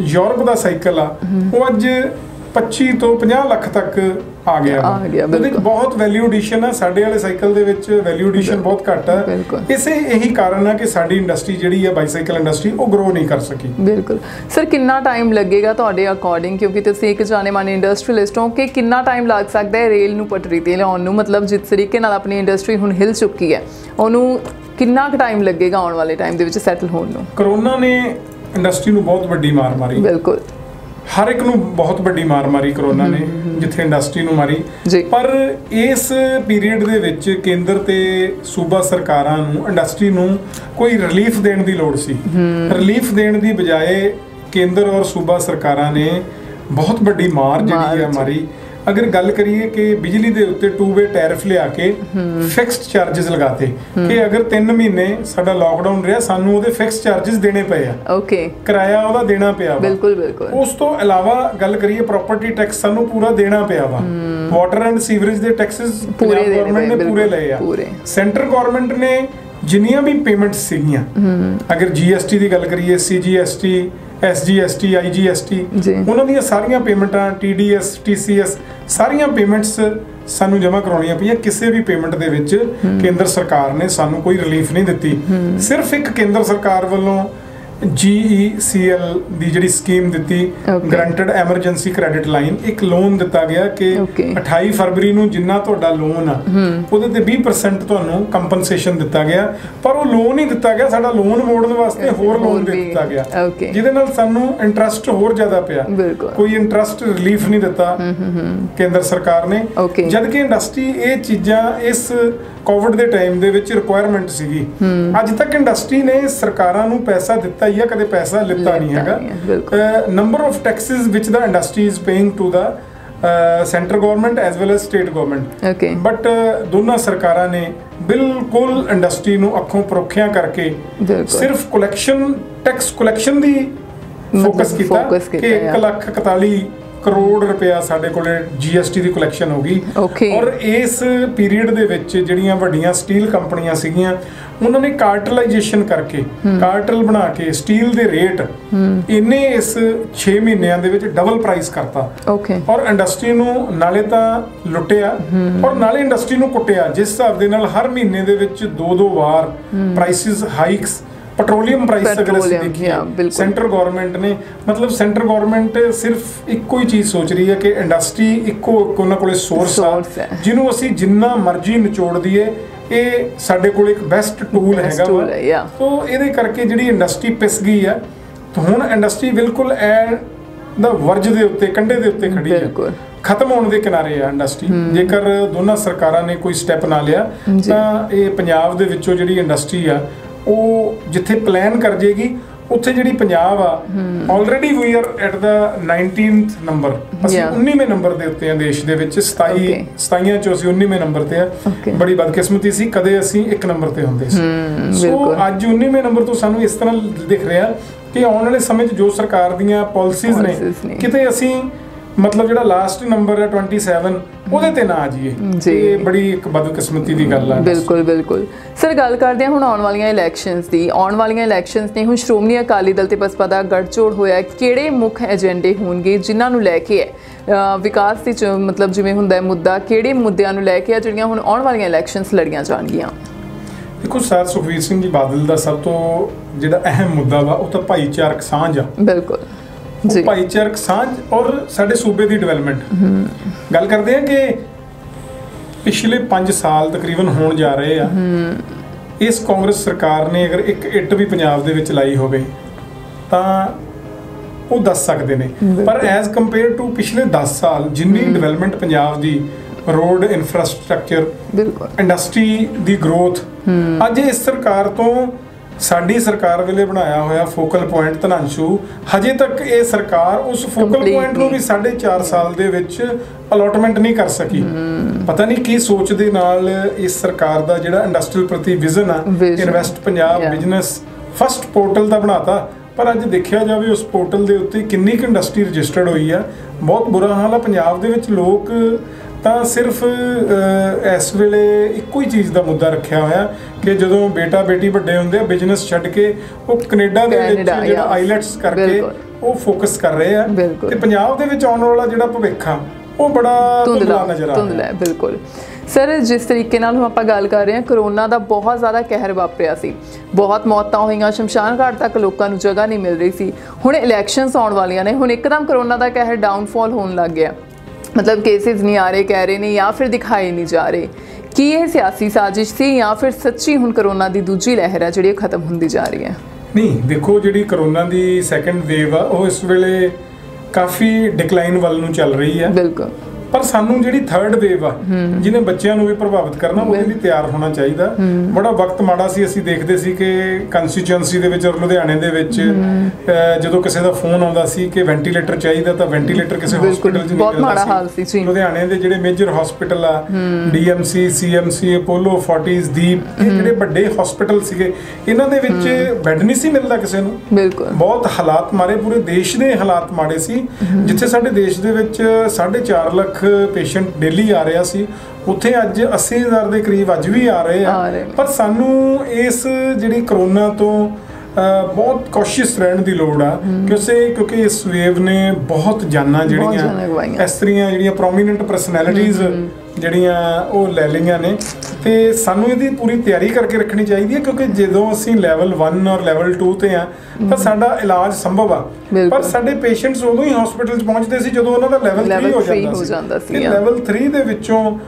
ਯੂਰਪ ਦਾ ਸਾਈਕਲ ਆ ਉਹ ਅੱਜ 25 ਤੋਂ 50 ਲੱਖ ਤੱਕ ਆ ਗਿਆ। ਉਹਦੇ ਵਿੱਚ ਬਹੁਤ ਵੈਲਿਊ ਐਡੀਸ਼ਨ ਆ, ਸਾਡੇ ਵਾਲੇ ਸਾਈਕਲ ਦੇ ਵਿੱਚ ਵੈਲਿਊ ਐਡੀਸ਼ਨ ਬਹੁਤ ਘੱਟ ਆ। ਇਸੇ ਇਹੀ ਕਾਰਨ ਆ ਕਿ ਸਾਡੀ ਇੰਡਸਟਰੀ ਜਿਹੜੀ ਆ ਬਾਈਸਾਈਕਲ ਇੰਡਸਟਰੀ ਉਹ ਗਰੋ ਨਹੀਂ ਕਰ ਸਕੀ। ਬਿਲਕੁਲ ਸਰ, ਕਿੰਨਾ ਟਾਈਮ ਲੱਗੇਗਾ ਤੁਹਾਡੇ ਅਕੋਰਡਿੰਗ, ਕਿਉਂਕਿ ਤੁਸੀਂ ਇੱਕ ਜਾਣੇ ਮਾਨੇ ਇੰਡਸਟਰੀਅਲਿਸਟ ਹੋ, ਕਿ ਕਿੰਨਾ ਟਾਈਮ ਲੱਗ ਸਕਦਾ ਹੈ ਰੇਲ ਨੂੰ ਪਟੜੀ ਤੇ ਲਿਆਉਣ ਨੂੰ? ਮਤਲਬ ਜਿਸ ਤਰੀਕੇ ਨਾਲ ਆਪਣੀ ਇੰਡਸਟਰੀ ਹੁਣ ਹਿਲ ਚੁੱਕੀ ਹੈ ਉਹਨੂੰ ਕਿੰਨਾ ਕੁ ਟਾਈਮ ਲੱਗੇਗਾ ਆਉਣ ਵਾਲੇ ਟਾਈਮ ਦੇ ਵਿੱਚ ਸੈਟਲ ਹੋਣ ਨੂੰ? ਕਰੋਨਾ ਨੇ ਇੰਡਸਟਰੀ ਨੂੰ ਬਹੁਤ ਵੱਡੀ ਮਾਰ ਮਾਰੀ। ਬਿਲਕੁਲ, ਹਰ ਇੱਕ ਨੂੰ ਬਹੁਤ ਵੱਡੀ ਮਾਰ ਮਾਰੀ ਕਰੋਨਾ ਨੇ, ਜਿੱਥੇ ਇੰਡਸਟਰੀ ਨੂੰ ਮਾਰੀ। ਪਰ ਇਸ ਪੀਰੀਅਡ ਦੇ ਵਿੱਚ ਕੇਂਦਰ ਤੇ ਸੂਬਾ ਸਰਕਾਰਾਂ ਨੂੰ ਇੰਡਸਟਰੀ ਨੂੰ ਕੋਈ ਰਿਲੀਫ ਦੇਣ ਦੀ ਲੋੜ ਸੀ। ਰਿਲੀਫ ਦੇਣ ਦੀ ਬਜਾਏ ਕੇਂਦਰ ਔਰ ਸੂਬਾ ਸਰਕਾਰਾਂ ਨੇ ਬਹੁਤ ਵੱਡੀ ਮਾਰ ਜਿਹੜੀ ਆ ਮਾਰੀ। ਅਗਰ ਗੱਲ ਕਰੀਏ ਕਿ ਬਿਜਲੀ ਦੇ ਉੱਤੇ 2-ਵੇ ਟੈਰਿਫ ਲਿਆ ਕੇ ਫਿਕਸਡ ਚਾਰजेस ਲਗਾਤੇ ਕਿ ਅਗਰ 3 ਮਹੀਨੇ ਸਾਡਾ ਲਾਕਡਾਊਨ ਰਿਹਾ ਸਾਨੂੰ ਉਹਦੇ ਫਿਕਸ ਚਾਰजेस ਦੇਣੇ ਪਏ ਆ, ਓਕੇ, ਕਿਰਾਇਆ ਉਹਦਾ ਦੇਣਾ ਪਿਆ ਵਾ। ਬਿਲਕੁਲ ਬਿਲਕੁਲ। ਉਸ ਤੋਂ ਇਲਾਵਾ ਗੱਲ ਕਰੀਏ ਪ੍ਰਾਪਰਟੀ ਟੈਕਸ ਸਾਨੂੰ ਪੂਰਾ ਦੇਣਾ ਪਿਆ ਵਾ। ਵਾਟਰ ਐਂਡ ਸੀਵਰੇਜ ਦੇ ਟੈਕਸਸ ਪੰਜਾਬ ਗਵਰਨਮੈਂਟ ਨੇ ਪੂਰੇ ਲਏ ਆ। ਸੈਂਟਰ ਗਵਰਨਮੈਂਟ ਨੇ ਜਿੰਨੀਆਂ ਵੀ ਪੇਮੈਂਟਸ ਸੀਗੀਆਂ, ਅਗਰ GST ਦੀ ਗੱਲ ਕਰੀਏ, CGST, SGST, IGST, ਉਹਨਾਂ ਦੀਆਂ ਸਾਰੀਆਂ ਪੇਮੈਂਟਾਂ, TDS, TCS, ਸਾਰੀਆਂ ਪੇਮੈਂਟਸ ਸਾਨੂੰ ਜਮ੍ਹਾਂ ਕਰਾਉਣੀਆਂ ਪਈਆਂ। ਕਿਸੇ ਵੀ ਪੇਮੈਂਟ ਦੇ ਵਿੱਚ ਕੇਂਦਰ ਸਰਕਾਰ ਨੇ ਸਾਨੂੰ ਕੋਈ ਰਿਲੀਫ ਨਹੀਂ ਦਿੱਤੀ। ਸਿਰਫ ਇੱਕ ਕੇਂਦਰ ਸਰਕਾਰ ਵੱਲੋਂ GECL ਦੀ ਜਿਹੜੀ ਸਕੀਮ ਦਿੱਤੀ, ਗਰੰਟਡ ਐਮਰਜੈਂਸੀ ਕ੍ਰੈਡਿਟ ਲਾਈਨ, ਇੱਕ ਲੋਨ ਦਿੱਤਾ ਗਿਆ ਕਿ 28 ਫਰਵਰੀ ਨੂੰ ਜਿੰਨਾ ਤੁਹਾਡਾ ਲੋਨ ਆ ਉਹਦੇ ਤੇ 20% ਤੁਹਾਨੂੰ ਕੰਪਨਸੇਸ਼ਨ ਦਿੱਤਾ ਗਿਆ। ਪਰ ਉਹ ਲੋਨ ਹੀ ਦਿੱਤਾ ਗਿਆ, ਸਾਡਾ ਲੋਨ ਮੋੜਨ ਵਾਸਤੇ ਹੋਰ ਲੋਨ ਦੇ ਦਿੱਤਾ ਗਿਆ, ਜਿਹਦੇ ਨਾਲ ਸਾਨੂੰ ਇੰਟਰਸਟ ਹੋਰ ਜ਼ਿਆਦਾ ਪਿਆ। ਕੋਈ ਇੰਟਰਸਟ ਰਿਲੀਫ ਨਹੀਂ ਦਿੱਤਾ ਕੇਂਦਰ ਸਰਕਾਰ ਨੇ, ਜਦਕਿ ਇੰਡਸਟਰੀ ਇਹ ਚੀਜ਼ਾਂ ਇਸ ਕੋਵਿਡ ਦੇ ਟਾਈਮ ਦੇ ਵਿੱਚ ਰਿਕੁਆਇਰਮੈਂਟ ਸੀਗੀ। ਅੱਜ ਤੱਕ ਇੰਡਸਟਰੀ ਨੇ ਸਰਕਾਰਾਂ ਨੂੰ ਪੈਸਾ ਦਿੱਤਾ ਹੀ ਆ, ਕਦੇ ਪੈਸਾ ਲਿੱਤਾ ਨਹੀਂ ਹੈਗਾ। Number of taxes which the industry is paying to the centre government as well as state government, but ਦੋਨਾਂ ਸਰਕਾਰਾਂ ਨੇ ਬਿਲਕੁਲ ਇੰਡਸਟਰੀ ਨੂੰ ਅੱਖੋਂ ਪਰੋਖਿਆਂ ਕਰਕੇ ਸਿਰਫ ਕਲੈਕਸ਼ਨ, ਟੈਕਸ ਕਲੈਕਸ਼ਨ ਦੀ ਫੋਕਸ ਕੀਤਾ ਕਿ 1,41 ਕਰੋੜ ਰੁਪਇਆ ਸਾਡੇ ਕੋਲੇ GST ਦੀ ਕਲੈਕਸ਼ਨ ਹੋ ਗਈ। ਔਰ ਇਸ ਪੀਰੀਅਡ ਦੇ ਵਿੱਚ ਜਿਹੜੀਆਂ ਵੱਡੀਆਂ ਸਟੀਲ ਕੰਪਨੀਆਂ ਸੀਗੀਆਂ ਉਹਨਾਂ ਨੇ ਕਾਰਟਲਾਈਜੇਸ਼ਨ ਕਰਕੇ, ਕਾਰਟਲ ਬਣਾ ਕੇ ਸਟੀਲ ਦੇ ਰੇਟ ਇੰਨੇ ਇਸ 6 ਮਹੀਨਿਆਂ ਦੇ ਵਿੱਚ ਡਬਲ ਪ੍ਰਾਈਸ ਕਰਤਾ। ਔਰ ਇੰਡਸਟਰੀ ਨੂੰ ਨਾਲੇ ਤਾਂ ਲੁੱਟਿਆ ਔਰ ਨਾਲੇ ਇੰਡਸਟਰੀ ਨੂੰ ਕੁੱਟਿਆ, ਜਿਸ ਹਿਸਾਬ ਦੇ ਨਾਲ ਹਰ ਮਹੀਨੇ ਦੇ ਵਿੱਚ 2-2 ਵਾਰ ਪ੍ਰਾਈਸਿਸ ਹਾਈਕਸ, ਪੈਟਰੋਲੀਅਮ ਪ੍ਰਾਈਸ ਅਗਰ ਅਸੀਂ ਦੇਖੀਏ ਸੈਂਟਰ ਗਵਰਨਮੈਂਟ ਨੇ, ਮਤਲਬ ਸੈਂਟਰ ਗਵਰਨਮੈਂਟ ਸਿਰਫ ਇੱਕੋ ਹੀ ਚੀਜ਼ ਸੋਚ ਰਹੀ ਹੈ ਕਿ ਇੰਡਸਟਰੀ ਇੱਕੋ ਉਹਨਾਂ ਕੋਲੇ ਸੋਰਸ ਆ ਜਿਹਨੂੰ ਅਸੀਂ ਜਿੰਨਾ ਮਰਜ਼ੀ ਨਿਚੋੜ ਦਈਏ, ਇਹ ਸਾਡੇ ਕੋਲ ਇੱਕ ਬੈਸਟ ਟੂਲ ਹੈਗਾ ਵਾ। ਸੋ ਇਹਦੇ ਕਰਕੇ ਜਿਹੜੀ ਇੰਡਸਟਰੀ ਪਿਸ ਗਈ ਆ। ਹੁਣ ਇੰਡਸਟਰੀ ਬਿਲਕੁਲ ਦਾ ਵਰਜ ਦੇ ਉੱਤੇ, ਕੰਢੇ ਦੇ ਉੱਤੇ ਖੜੀ ਹੈ, ਖਤਮ ਹੋਣ ਦੇ ਕਿਨਾਰੇ ਆ ਇੰਡਸਟਰੀ। ਜੇਕਰ ਦੋਨਾਂ ਸਰਕਾਰਾਂ ਨੇ ਕੋਈ ਸਟੈਪ ਨਾ ਲਿਆ ਤਾਂ ਇਹ ਪੰਜਾਬ ਦੇ ਵਿੱਚੋਂ ਜਿਹੜੀ ਇੰਡਸਟਰੀ ਆ ਉਹ ਜਿੱਥੇ ਪਲਾਨ ਕਰ ਜੇਗੀ, ਉੱਥੇ ਜਿਹੜੀ ਪੰਜਾਬ ਆ already we are at the 19th number, ਅਸੀਂ 19ਵੇਂ ਨੰਬਰ ਦੇ ਉੱਤੇ ਆ ਦੇਸ਼ ਦੇ ਵਿੱਚ। 27 ਚੋਂ ਅਸੀਂ 19ਵੇਂ ਨੰਬਰ ਤੇ ਆ। ਬੜੀ ਬਦਕਿਸਮਤੀ ਸੀ, ਕਦੇ ਅਸੀਂ 1 ਨੰਬਰ ਤੇ ਹੁੰਦੇ ਸੀ। ਸੋ ਅੱਜ 19ਵੇਂ ਨੰਬਰ ਤੋਂ ਸਾਨੂੰ ਇਸ ਤਰ੍ਹਾਂ ਦਿਖ ਰਿਹਾ ਕਿ ਆਉਣ ਵਾਲੇ ਸਮੇਂ 'ਚ ਜੋ ਸਰਕਾਰ ਦੀਆਂ ਪਾਲਿਸੀਜ਼ ਨੇ, ਕਿਤੇ ਅਸੀਂ ਮਤਲਬ ਜਿਹੜਾ ਲਾਸਟ ਨੰਬਰ ਹੈ 27 ਉਹਦੇ ਤੇ ਨਾ ਆ ਜਾਈਏ। ਇਹ ਬੜੀ ਇੱਕ ਬਦਕਿਸਮਤੀ ਦੀ ਗੱਲ ਆ। ਬਿਲਕੁਲ ਬਿਲਕੁਲ ਸਰ, ਗੱਲ ਕਰਦੇ ਹਾਂ ਹੁਣ ਆਉਣ ਵਾਲੀਆਂ ਇਲੈਕਸ਼ਨਸ ਦੀ। ਆਉਣ ਵਾਲੀਆਂ ਇਲੈਕਸ਼ਨਸ ਨੇ ਹੁਣ ਸ਼੍ਰੋਮਣੀ ਅਕਾਲੀ ਦਲ ਤੇ ਬਸਪਾ ਦਾ ਗੱਠਜੋੜ ਹੋਇਆ। ਕਿਹੜੇ ਮੁੱਖ ਏਜੰਡੇ ਹੋਣਗੇ ਜਿਨ੍ਹਾਂ ਨੂੰ ਲੈ ਕੇ ਵਿਕਾਸ ਦੀ ਮਤਲਬ ਜਿਵੇਂ ਹੁੰਦਾ ਹੈ ਮੁੱਦਾ, ਕਿਹੜੇ ਮੁੱਦਿਆਂ ਨੂੰ ਲੈ ਕੇ ਜਿਹੜੀਆਂ ਹੁਣ ਆਉਣ ਵਾਲੀਆਂ ਇਲੈਕਸ਼ਨਸ ਲੜੀਆਂ ਜਾਣਗੀਆਂ? ਦੇਖੋ ਸਰ, ਸੁਖਬੀਰ ਸਿੰਘ ਜੀ ਬਾਦਲ ਦਾ ਸਭ ਤੋਂ ਜਿਹੜਾ ਅਹਿਮ ਮੁੱਦਾ ਵਾ ਉਹ ਤਾਂ ਭਾਈਚਾਰਕ ਸਾਂਝ ਆ। ਬਿਲਕੁਲ ਜੀ, ਭਾਈਚਾਰਕ ਸਾਂਝ ਔਰ ਸਾਡੇ ਸੂਬੇ ਦੀ ਡਿਵੈਲਪਮੈਂਟ। ਗੱਲ ਕਰਦੇ ਹਾਂ ਕਿ ਪਿਛਲੇ 5 ਸਾਲ ਤਕਰੀਬਨ ਹੋਣ ਜਾ ਰਹੇ ਆ, ਇਸ ਕਾਂਗਰਸ ਸਰਕਾਰ ਨੇ ਅਗਰ ਇੱਕ ਇੱਟ ਵੀ ਪੰਜਾਬ ਦੇ ਵਿੱਚ ਲਾਈ ਹੋਵੇ ਤਾਂ ਉਹ ਦੱਸ ਸਕਦੇ ਨੇ। ਪਰ ਐਜ਼ ਕੰਪੇਅਰ ਟੂ ਪਿਛਲੇ 10 ਸਾਲ ਜਿੰਨੀ ਡਿਵੈਲਪਮੈਂਟ ਪੰਜਾਬ ਦੀ, ਰੋਡ ਇਨਫਰਾਸਟ੍ਰਕਚਰ, ਇੰਡਸਟਰੀ ਦੀ ਗਰੋਥ, ਅੱਜ ਇਸ ਸਰਕਾਰ ਤੋਂ ਸਾਡੀ ਸਰਕਾਰ ਵੇਲੇ ਬਣਾਇਆ ਹੋਇਆ ਫੋਕਲ ਪੁਆਇੰਟ ਧਨਾਂਸ਼ੂ, ਹਜੇ ਤੱਕ ਇਹ ਸਰਕਾਰ ਉਸ ਫੋਕਲ ਪੁਆਇੰਟ ਨੂੰ ਵੀ 4.5 ਸਾਲ ਦੇ ਵਿੱਚ ਅਲੋਟਮੈਂਟ ਨਹੀਂ ਕਰ ਸਕੀ। ਪਤਾ ਨਹੀਂ ਕੀ ਸੋਚ ਦੇ ਨਾਲ ਇਸ ਸਰਕਾਰ ਦਾ ਜਿਹੜਾ ਇੰਡਸਟਰੀਅਲ ਪ੍ਰਤੀ ਵਿਜ਼ਨ ਆ, invest Punjab business first portal ਦਾ ਬਣਾਤਾ, ਪਰ ਅੱਜ ਦੇਖਿਆ ਜਾਵੇ ਉਸ ਪੋਰਟਲ ਦੇ ਉੱਤੇ ਕਿੰਨੀ ਕੁ ਇੰਡਸਟਰੀ ਰਜਿਸਟਰਡ ਹੋਈ ਆ। ਬਹੁਤ ਬੁਰਾ ਹਾਲ ਆ ਪੰਜਾਬ ਦੇ ਵਿੱਚ। ਲੋਕ ਤਾਂ ਸਿਰਫ ਇਸ ਵੇਲੇ ਇੱਕੋ ਹੀ ਚੀਜ਼ ਦਾ ਮੁੱਦਾ ਰੱਖਿਆ ਹੋਇਆ ਕਿ ਜਦੋਂ ਬੇਟਾ ਬੇਟੀ ਵੱਡੇ ਹੁੰਦੇ ਆ, ਬਿਜ਼ਨਸ ਛੱਡ ਕੇ ਉਹ ਕੈਨੇਡਾ ਦੇ ਵਿੱਚ ਜਿਹੜਾ ਆਈਲੈਟਸ ਕਰਕੇ ਉਹ ਫੋਕਸ ਕਰ ਰਹੇ ਆ। ਤੇ ਪੰਜਾਬ ਦੇ ਵਿੱਚ ਆਉਣ ਵਾਲਾ ਜਿਹੜਾ ਭਵਿੱਖ ਆ ਉਹ ਬੜਾ ਧੁੰਦਲਾ ਨਜ਼ਰ ਆ ਰਿਹਾ। ਬਿਲਕੁਲ ਸਰ, ਜਿਸ ਤਰੀਕੇ ਨਾਲ ਹੁਣ ਆਪਾਂ ਗੱਲ ਕਰ ਰਹੇ ਹਾਂ, ਕਰੋਨਾ ਦਾ ਬਹੁਤ ਜ਼ਿਆਦਾ ਕਹਿਰ ਵਾਪਰਿਆ ਸੀ, ਬਹੁਤ ਮੌਤਾਂ ਹੋਈਆਂ, ਸ਼ਮਸ਼ਾਨ ਘਾਟ ਤੱਕ ਲੋਕਾਂ ਨੂੰ ਜਗ੍ਹਾ ਨਹੀਂ ਮਿਲ ਰਹੀ ਸੀ। ਹੁਣ ਇਲੈਕਸ਼ਨਸ ਆਉਣ ਵਾਲੀਆਂ ਨੇ, ਹੁਣ ਇੱਕਦਮ ਕਰੋਨਾ ਦਾ ਕਹਿਰ ਡਾਊਨਫਾਲ ਹੋਣ ਲੱਗ ਗਿਆ, ਮਤਲਬ ਕੇਸਿਸ ਨਹੀਂ ਆ ਰਹੇ ਕਹਿ ਰਹੇ ਨੇ, ਜਾਂ ਫਿਰ ਦਿਖਾਏ ਨਹੀਂ ਜਾ ਰਹੇ। ਕੀ ਇਹ ਸਿਆਸੀ ਸਾਜ਼ਿਸ਼ ਸੀ ਜਾਂ ਫਿਰ ਸੱਚੀ ਹੁਣ ਕਰੋਨਾ ਦੀ ਦੂਜੀ ਲਹਿਰ ਹੈ ਜਿਹੜੀ ਖਤਮ ਹੁੰਦੀ ਜਾ ਰਹੀ ਹੈ? ਨਹੀਂ, ਦੇਖੋ ਜਿਹੜੀ ਕਰੋਨਾ ਦੀ ਸੈਕੰਡ ਵੇਵ ਆ ਉਹ ਇਸ ਵੇਲੇ ਕਾਫੀ ਡਿਕਲਾਈਨ ਵੱਲ ਨੂੰ ਚੱਲ ਰਹੀ ਹੈ। ਬਿਲਕੁਲ। ਪਰ ਸਾਨੂੰ ਜਿਹੜੀ ਥਰਡ ਵੇਵ ਆ ਜਿਹਨੇ ਬੱਚਿਆਂ ਨੂੰ ਵੀ ਪ੍ਰਭਾਵਿਤ ਕਰਨਾ ਉਹਦੇ ਲਈ ਤਿਆਰ ਹੋਣਾ ਚਾਹੀਦਾ। ਬੜਾ ਵਕਤ ਮਾੜਾ ਸੀ, ਅਸੀਂ ਦੇਖਦੇ ਸੀ ਕਿ ਕੰਸਟੀਚੁਐਂਸੀ ਦੇ ਵਿੱਚ ਔਰ ਲੁਧਿਆਣੇ ਦੇ ਵਿੱਚ ਜਦੋਂ ਕਿਸੇ ਦਾ ਫੋਨ ਆਉਂਦਾ ਸੀ ਕਿ ਵੈਂਟੀਲੇਟਰ ਚਾਹੀਦਾ ਤਾਂ ਵੈਂਟੀਲੇਟਰ ਕਿਸੇ ਹਸਪੀਟਲ 'ਚ ਨਹੀਂ ਮਿਲਦਾ ਸੀ। ਲੁਧਿਆਣੇ ਦੇ ਜਿਹੜੇ ਮੇਜਰ ਹਸਪੀਟਲ ਆ DMC CMC ਅਪੋਲੋ ਫੋਰਟਿਸ ਦੀਪ, ਇਹ ਜਿਹੜੇ ਵੱਡੇ ਹਸਪੀਟਲ ਸੀਗੇ ਇਹਨਾਂ ਦੇ ਵਿੱਚ ਬੈੱਡ ਨਹੀਂ ਸੀ ਮਿਲਦਾ ਕਿਸੇ ਨੂੰ। ਬਹੁਤ ਹਾਲਾਤ ਮਾਰੇ, ਪੂਰੇ ਦੇਸ਼ ਦੇ ਹਾਲਾਤ ਮਾੜੇ ਸੀ। ਜਿੱਥੇ ਸਾਡੇ ਦੇਸ਼ ਦੇ ਵਿੱਚ 4.5 ਲੱਖ ਪੇਸ਼ੈਂਟ ਡੇਲੀ ਆ ਰਿਹਾ ਸੀ, ਉੱਥੇ ਅੱਜ 80,000 ਦੇ ਕਰੀਬ ਅੱਜ ਵੀ ਆ ਰਹੇ ਆ। ਪਰ ਸਾਨੂੰ ਇਸ ਜਿਹੜੀ ਕਰੋਨਾ ਤੋਂ ਬਹੁਤ ਕੌਸ਼ੀਅਸ ਰਹਿਣ ਦੀ ਲੋੜ ਆ ਕਿਉਂਕਿ ਇਸ ਵੇਵ ਨੇ ਬਹੁਤ ਜਾਨਾਂ ਜਿਹੜੀਆਂ ਇਸ ਤਰ੍ਹਾਂ ਜਿਹੜੀਆਂ ਪ੍ਰੋਮੀਨੈਂਟ ਪਰਸਨੈਲਿਟੀਜ਼ ਜਿਹੜੀਆਂ ਉਹ ਲੈ ਲਈਆਂ ਨੇ, ਤੇ ਸਾਨੂੰ ਇਹਦੀ ਪੂਰੀ ਤਿਆਰੀ ਕਰਕੇ ਰੱਖਣੀ ਚਾਹੀਦੀ ਹੈ ਕਿਉਂਕਿ ਜਦੋਂ ਅਸੀਂ ਲੈਵਲ 1 ਔਰ ਲੈਵਲ 2 ਤੇ ਆ ਤਾਂ ਸਾਡਾ ਇਲਾਜ ਸੰਭਵ ਆ। ਪਰ ਸਾਡੇ ਪੇਸ਼ੈਂਟਸ ਉਦੋਂ ਹੀ ਹਸਪੀਟਲ 'ਚ ਪਹੁੰਚਦੇ ਸੀ ਜਦੋਂ ਉਹਨਾਂ ਦਾ ਲੈਵਲ 3 ਹੋ ਜਾਂਦਾ ਸੀ। ਲੈਵਲ 3 ਦੇ ਵਿੱਚੋਂ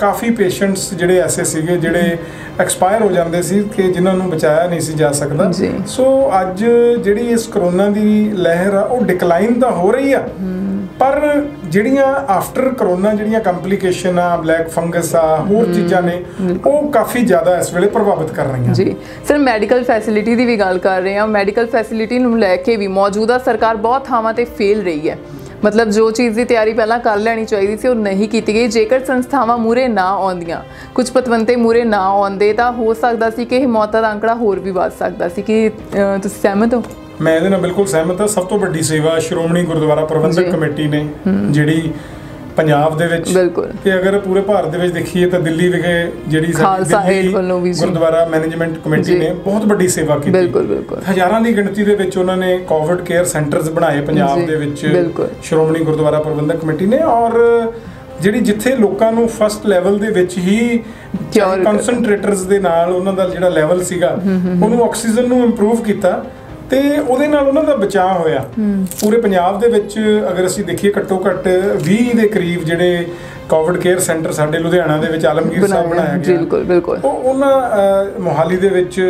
ਕਾਫੀ ਪੇਸ਼ੈਂਟਸ ਜਿਹੜੇ ਐਸੇ ਸੀਗੇ ਜਿਹੜੇ ਐਕਸਪਾਇਰ ਹੋ ਜਾਂਦੇ ਸੀ ਕਿ ਜਿਨ੍ਹਾਂ ਨੂੰ ਬਚਾਇਆ ਨਹੀਂ ਸੀ ਜਾ ਸਕਦਾ। ਸੋ ਅੱਜ ਜਿਹੜੀ ਇਸ ਕਰੋਨਾ ਦੀ ਲਹਿਰ ਆ ਉਹ ਡਿਕਲਾਈਨ ਤਾਂ ਹੋ ਰਹੀ ਆ, ਪਰ ਜਿਹੜੀਆਂ ਆਫਟਰ ਕਰੋਨਾ ਜਿਹੜੀਆਂ ਕੰਪਲਿਕੇਸ਼ਨ ਆ, ਬਲੈਕ ਫੰਗਸ ਆ, ਹੋਰ ਚੀਜ਼ਾਂ ਨੇ ਉਹ ਕਾਫੀ ਜ਼ਿਆਦਾ ਇਸ ਵੇਲੇ ਪ੍ਰਭਾਵਿਤ ਕਰ ਰਹੀਆਂ। ਜੀ ਸਰ, ਮੈਡੀਕਲ ਫੈਸਿਲਿਟੀ ਦੀ ਵੀ ਗੱਲ ਕਰ ਰਹੇ ਹਾਂ। ਮੈਡੀਕਲ ਫੈਸਿਲਿਟੀ ਨੂੰ ਲੈ ਕੇ ਵੀ ਮੌਜੂਦਾ ਸਰਕਾਰ ਬਹੁਤ ਥਾਵਾਂ ਤੇ ਫੇਲ ਰਹੀ ਹੈ। ਮਤਲਬ ਜੋ ਚੀਜ਼ ਦੀ ਤਿਆਰੀ ਪਹਿਲਾਂ ਕਰ ਲੈਣੀ ਚਾਹੀਦੀ ਸੀ ਉਹ ਨਹੀਂ ਕੀਤੀ ਗਈ। ਜੇਕਰ ਸੰਸਥਾਵਾਂ ਮੂਰੇ ਨਾ ਆਉਂਦੀਆਂ, ਕੁਝ ਪਤਵੰਤੇ ਮੂਰੇ ਨਾ ਆਉਂਦੇ ਤਾਂ ਹੋ ਸਕਦਾ ਸੀ ਕਿ ਇਹ ਮੌਤਾਂ ਦਾ ਅੰਕੜਾ ਹੋਰ ਵੀ ਵੱਧ ਸਕਦਾ ਸੀ। ਕਿ ਤੁਸੀਂ ਸਹਿਮਤ ਹੋ? ਮੈਂ ਇਹਦੇ ਨਾਲ ਬਿਲਕੁਲ ਸਹਿਮਤ ਹਾਂ। ਸਭ ਤੋਂ ਵੱਡੀ ਸੇਵਾ ਸ਼੍ਰੋਮਣੀ ਗੁਰਦੁਆਰਾ ਪ੍ਰਬੰਧਕ ਕਮੇਟੀ ਨੇ ਜਿਹੜੀ ਪੰਜਾਬ ਦੇ ਵਿੱਚ, ਤੇ ਅਗਰ ਪੂਰੇ ਭਾਰਤ ਦੇ ਵਿੱਚ ਦੇਖੀਏ ਤਾਂ ਦਿੱਲੀ ਵਿਖੇ ਜਿਹੜੀ ਗੁਰਦੁਆਰਾ ਮੈਨੇਜਮੈਂਟ ਕਮੇਟੀ ਨੇ ਬਹੁਤ ਵੱਡੀ ਸੇਵਾ ਕੀਤੀ। ਹਜ਼ਾਰਾਂ ਦੀ ਗਿਣਤੀ ਦੇ ਵਿੱਚ ਉਹਨਾਂ ਨੇ ਕੋਵਿਡ ਕੇਅਰ ਸੈਂਟਰਸ ਬਣਾਏ ਪੰਜਾਬ ਦੇ ਵਿੱਚ ਸ਼੍ਰੋਮਣੀ ਗੁਰਦੁਆਰਾ ਪ੍ਰਬੰਧਕ ਕਮੇਟੀ ਨੇ, ਔਰ ਜਿਹੜੀ ਜਿੱਥੇ ਲੋਕਾਂ ਨੂੰ ਫਸਟ ਲੈਵਲ ਦੇ ਵਿੱਚ ਹੀ ਕੰਸਨਟ੍ਰੇਟਰਸ ਦੇ ਨਾਲ ਉਹਨਾਂ ਦਾ ਜਿਹੜਾ ਲੈਵਲ ਸੀਗਾ ਉਹਨੂੰ ਆਕਸੀਜਨ ਨੂੰ ਇੰਪਰੂਵ ਕੀਤਾ ਤੇ ਉਹਦੇ ਨਾਲ ਉਹਨਾਂ ਦਾ ਬਚਾਅ ਹੋਇਆ। ਪੂਰੇ ਪੰਜਾਬ ਦੇ ਵਿੱਚ ਅਗਰ ਅਸੀਂ ਦੇਖੀਏ ਘੱਟੋ ਘੱਟ 20 ਦੇ ਕਰੀਬ ਜਿਹੜੇ ਕੋਵਿਡ ਕੇਅਰ ਸੈਂਟਰ ਸਾਡੇ ਲੁਧਿਆਣਾ ਦੇ ਵਿੱਚ ਆਲਮਗੀਰ ਸਾਹਿਬ ਬਣਾਇਆ ਗਿਆ, ਉਹ ਉਹਨਾਂ ਮੋਹਾਲੀ ਦੇ ਵਿੱਚ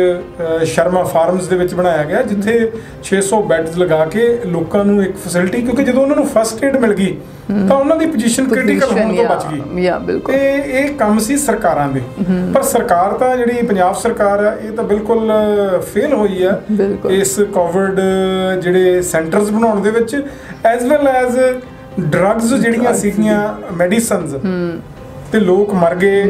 ਸ਼ਰਮਾ ਫਾਰਮਸ ਦੇ ਵਿੱਚ ਬਣਾਇਆ ਗਿਆ ਜਿੱਥੇ 600 ਬੈੱਡਸ ਲਗਾ ਕੇ ਲੋਕਾਂ ਨੂੰ ਇੱਕ ਫੈਸਿਲਿਟੀ, ਕਿਉਂਕਿ ਜਦੋਂ ਉਹਨਾਂ ਨੂੰ ਫਸਟ ਏਡ ਮਿਲ ਗਈ ਤਾਂ ਉਹਨਾਂ ਦੀ ਪੋਜੀਸ਼ਨ ਕ੍ਰਿਟੀਕਲ ਹੋਣ ਤੋਂ ਬਚ ਗਈ। ਤੇ ਇਹ ਕੰਮ ਸੀ ਸਰਕਾਰਾਂ ਦੇ, ਪਰ ਸਰਕਾਰ ਤਾਂ ਜਿਹੜੀ ਪੰਜਾਬ ਸਰਕਾਰ ਆ ਇਹ ਤਾਂ ਬਿਲਕੁਲ ਫੇਲ ਹੋਈ ਆ ਇਸ ਕੋਵਿਡ ਜਿਹੜੇ ਸੈਂਟਰਸ ਬਣਾਉਣ ਦੇ ਵਿੱਚ, ਐਜ਼ ਵੈਲ ਐਜ਼ ਡਰੱਗਸ ਜਿਹੜੀਆਂ ਸੀਗੀਆਂ ਮੈਡੀਸਨਸ ਤੇ ਲੋਕ ਮਰ ਗਏ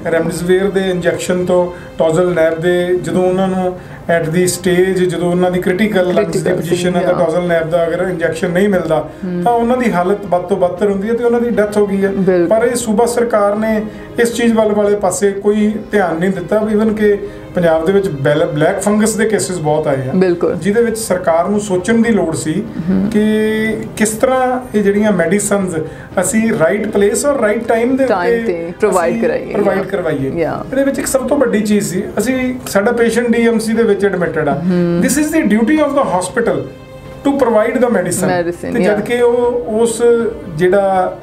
ਰੈਮਡੇਸਿਵਿਰ ਦੇ ਇੰਜੈਕਸ਼ਨ ਤੋਂ, ਟੋਜ਼ਲਨੈਬ ਦੇ, ਜਦੋਂ ਉਹਨਾਂ ਨੂੰ ਐਟ ਦੀ ਸਟੇਜ ਜਦੋਂ ਉਹਨਾਂ ਦੀ ਕ੍ਰਿਟੀਕਲ ਲੰਗਸ ਦੀ ਪੋਜੀਸ਼ਨ ਹੈ ਤਾਂ ਟੋਜ਼ਲਨੈਬ ਦਾ ਅਗਰ ਇੰਜੈਕਸ਼ਨ ਨਹੀਂ ਮਿਲਦਾ ਤਾਂ ਉਹਨਾਂ ਦੀ ਹਾਲਤ ਵੱਧ ਤੋਂ ਬੱਤਰ ਹੁੰਦੀ ਹੈ ਤੇ ਉਹਨਾਂ ਦੀ ਡੈਥ ਹੋ ਗਈ ਹੈ। ਪਰ ਇਹ ਸੂਬਾ ਸਰਕਾਰ ਨੇ ਇਸ ਚੀਜ਼ ਵਾਲੇ ਪਾਸੇ ਕੋਈ ਧਿਆਨ ਨਹੀਂ ਦਿੱਤਾ। ਈਵਨ ਕਿ ਪੰਜਾਬ ਦੇ ਵਿੱਚ ਬਲੈਕ ਫੰਗਸ ਦੇ ਕੇਸਿਸ ਬਹੁਤ ਆਏ ਆ ਜਿਹਦੇ ਵਿੱਚ ਸਰਕਾਰ ਨੂੰ ਸੋਚਣ ਦੀ ਲੋੜ ਸੀ ਕਿ ਕਿਸ ਤਰ੍ਹਾਂ ਇਹ ਜਿਹੜੀਆਂ ਮੈਡੀਸਨਸ ਅਸੀਂ ਰਾਈਟ ਪਲੇਸ ਔਰ ਰਾਈਟ ਟਾਈਮ ਦੇ ਉੱਤੇ ਪ੍ਰੋਵਾਈਡ ਕਰਵਾਈਏ। ਇਹਦੇ ਵਿੱਚ ਇੱਕ ਸਭ ਤੋਂ ਵੱਡੀ ਚੀਜ਼ ਸੀ, ਅਸੀਂ ਸਾਡਾ ਪੇਸ਼ੈਂਟ DMC ਦੇ ਵਿੱਚ ਐਡਮਿਟਡ ਆ, this is the duty of the hospital to provide the medicine, ਤੇ ਜਦ ਕਿ ਉਹ ਉਸ ਜਿਹੜਾ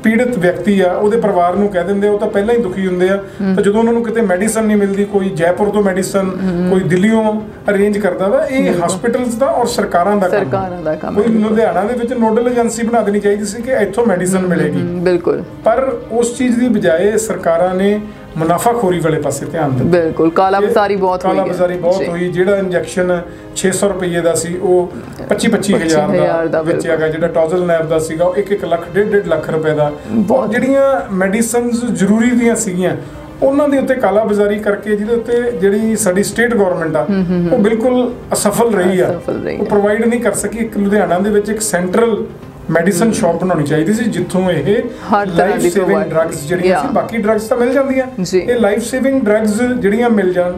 ਪੀੜਤ ਵਿਅਕਤੀ ਆ ਉਹਦੇ ਪਰਿਵਾਰ ਨੂੰ ਕਹਿ ਦਿੰਦੇ, ਉਹ ਤਾਂ ਪਹਿਲਾਂ ਹੀ ਦੁਖੀ ਹੁੰਦੇ ਆ, ਤਾਂ ਜਦੋਂ ਉਹਨਾਂ ਨੂੰ ਕਿਤੇ ਮੈਡੀਸਨ ਨਹੀਂ ਮਿਲਦੀ, ਕੋਈ ਜੈਪੁਰ ਤੋਂ ਮੈਡੀਸਨ ਕੋਈ ਦਿੱਲੀੋਂ ਅਰੇਂਜ ਕਰਦਾ ਵਾ, ਇਹ ਹਸਪੀਟਲਸ ਦਾ ਔਰ ਸਰਕਾਰਾਂ ਦਾ ਕੰਮ। ਕੋਈ ਲੁਧਿਆਣਾ ਦੇ ਵਿੱਚ ਨੋਡਲ ਏਜੰਸੀ ਬਣਾ ਦੇਣੀ ਚਾਹੀਦੀ ਸੀ ਕਿ ਇੱਥੋਂ ਮੈਡੀਸਨ ਮਿਲੇਗੀ, ਪਰ ਉਸ ਚੀਜ਼ ਦੀ ਬਜਾਏ ਸਰਕਾਰਾਂ ਨੇ ਮੁਨਾਫਾਖੋਰੀ ਵਾਲੇ ਪਾਸੇ ਧਿਆਨ ਦਿੱਤਾ। ਬਿਲਕੁਲ, ਕਾਲਾਬਾਜ਼ਾਰੀ ਬਹੁਤ ਹੋਈ। ਜਿਹੜਾ ਇੰਜੈਕਸ਼ਨ 600 ਰੁਪਏ ਦਾ ਸੀ ਉਹ 25,000 ਦਾ ਵਿੱਚ ਹੈਗਾ, ਜਿਹੜਾ ਟੋਜ਼ਲਨੈਬ ਦਾ ਸੀਗਾ ਉਹ 1 ਲੱਖ 1.5 ਲੱਖ ਰੁਪਏ ਦਾ। ਜਿਹੜੀਆਂ ਮੈਡੀਸਨਸ ਜ਼ਰੂਰੀ ਦੀਆਂ ਸੀਗੀਆਂ ਉਹਨਾਂ ਦੇ ਉੱਤੇ ਕਾਲਾਬਾਜ਼ਾਰੀ ਕਰਕੇ ਜਿਹਦੇ ਉੱਤੇ ਜਿਹੜੀ ਸਾਡੀ ਸਟੇਟ ਗਵਰਨਮੈਂਟ ਆ ਉਹ ਬਿਲਕੁਲ ਅਸਫਲ ਰਹੀ ਆ, ਉਹ ਪ੍ਰੋਵਾਈਡ ਨਹੀਂ ਕਰ ਸਕੀ। ਇੱਕ ਲੁਧਿਆਣਾ ਦੇ ਵਿੱਚ ਇੱਕ ਸੈਂਟਰਲ ਮੈਡੀਸਨ ਸ਼ਾਪ ਬਣਾਉਣੀ ਚਾਹੀਦੀ ਸੀ ਜਿੱਥੋਂ ਇਹ ਲਾਈਫ ਸੇਵਿੰਗ ਡਰੱਗਸ ਜਿਹੜੀਆਂ ਸੀ, ਬਾਕੀ ਡਰੱਗਸ ਤਾਂ ਮਿਲ ਜਾਂਦੀਆਂ, ਇਹ ਲਾਈਫ ਸੇਵਿੰਗ ਡਰੱਗਸ ਜਿਹੜੀਆਂ ਮਿਲ ਜਾਣ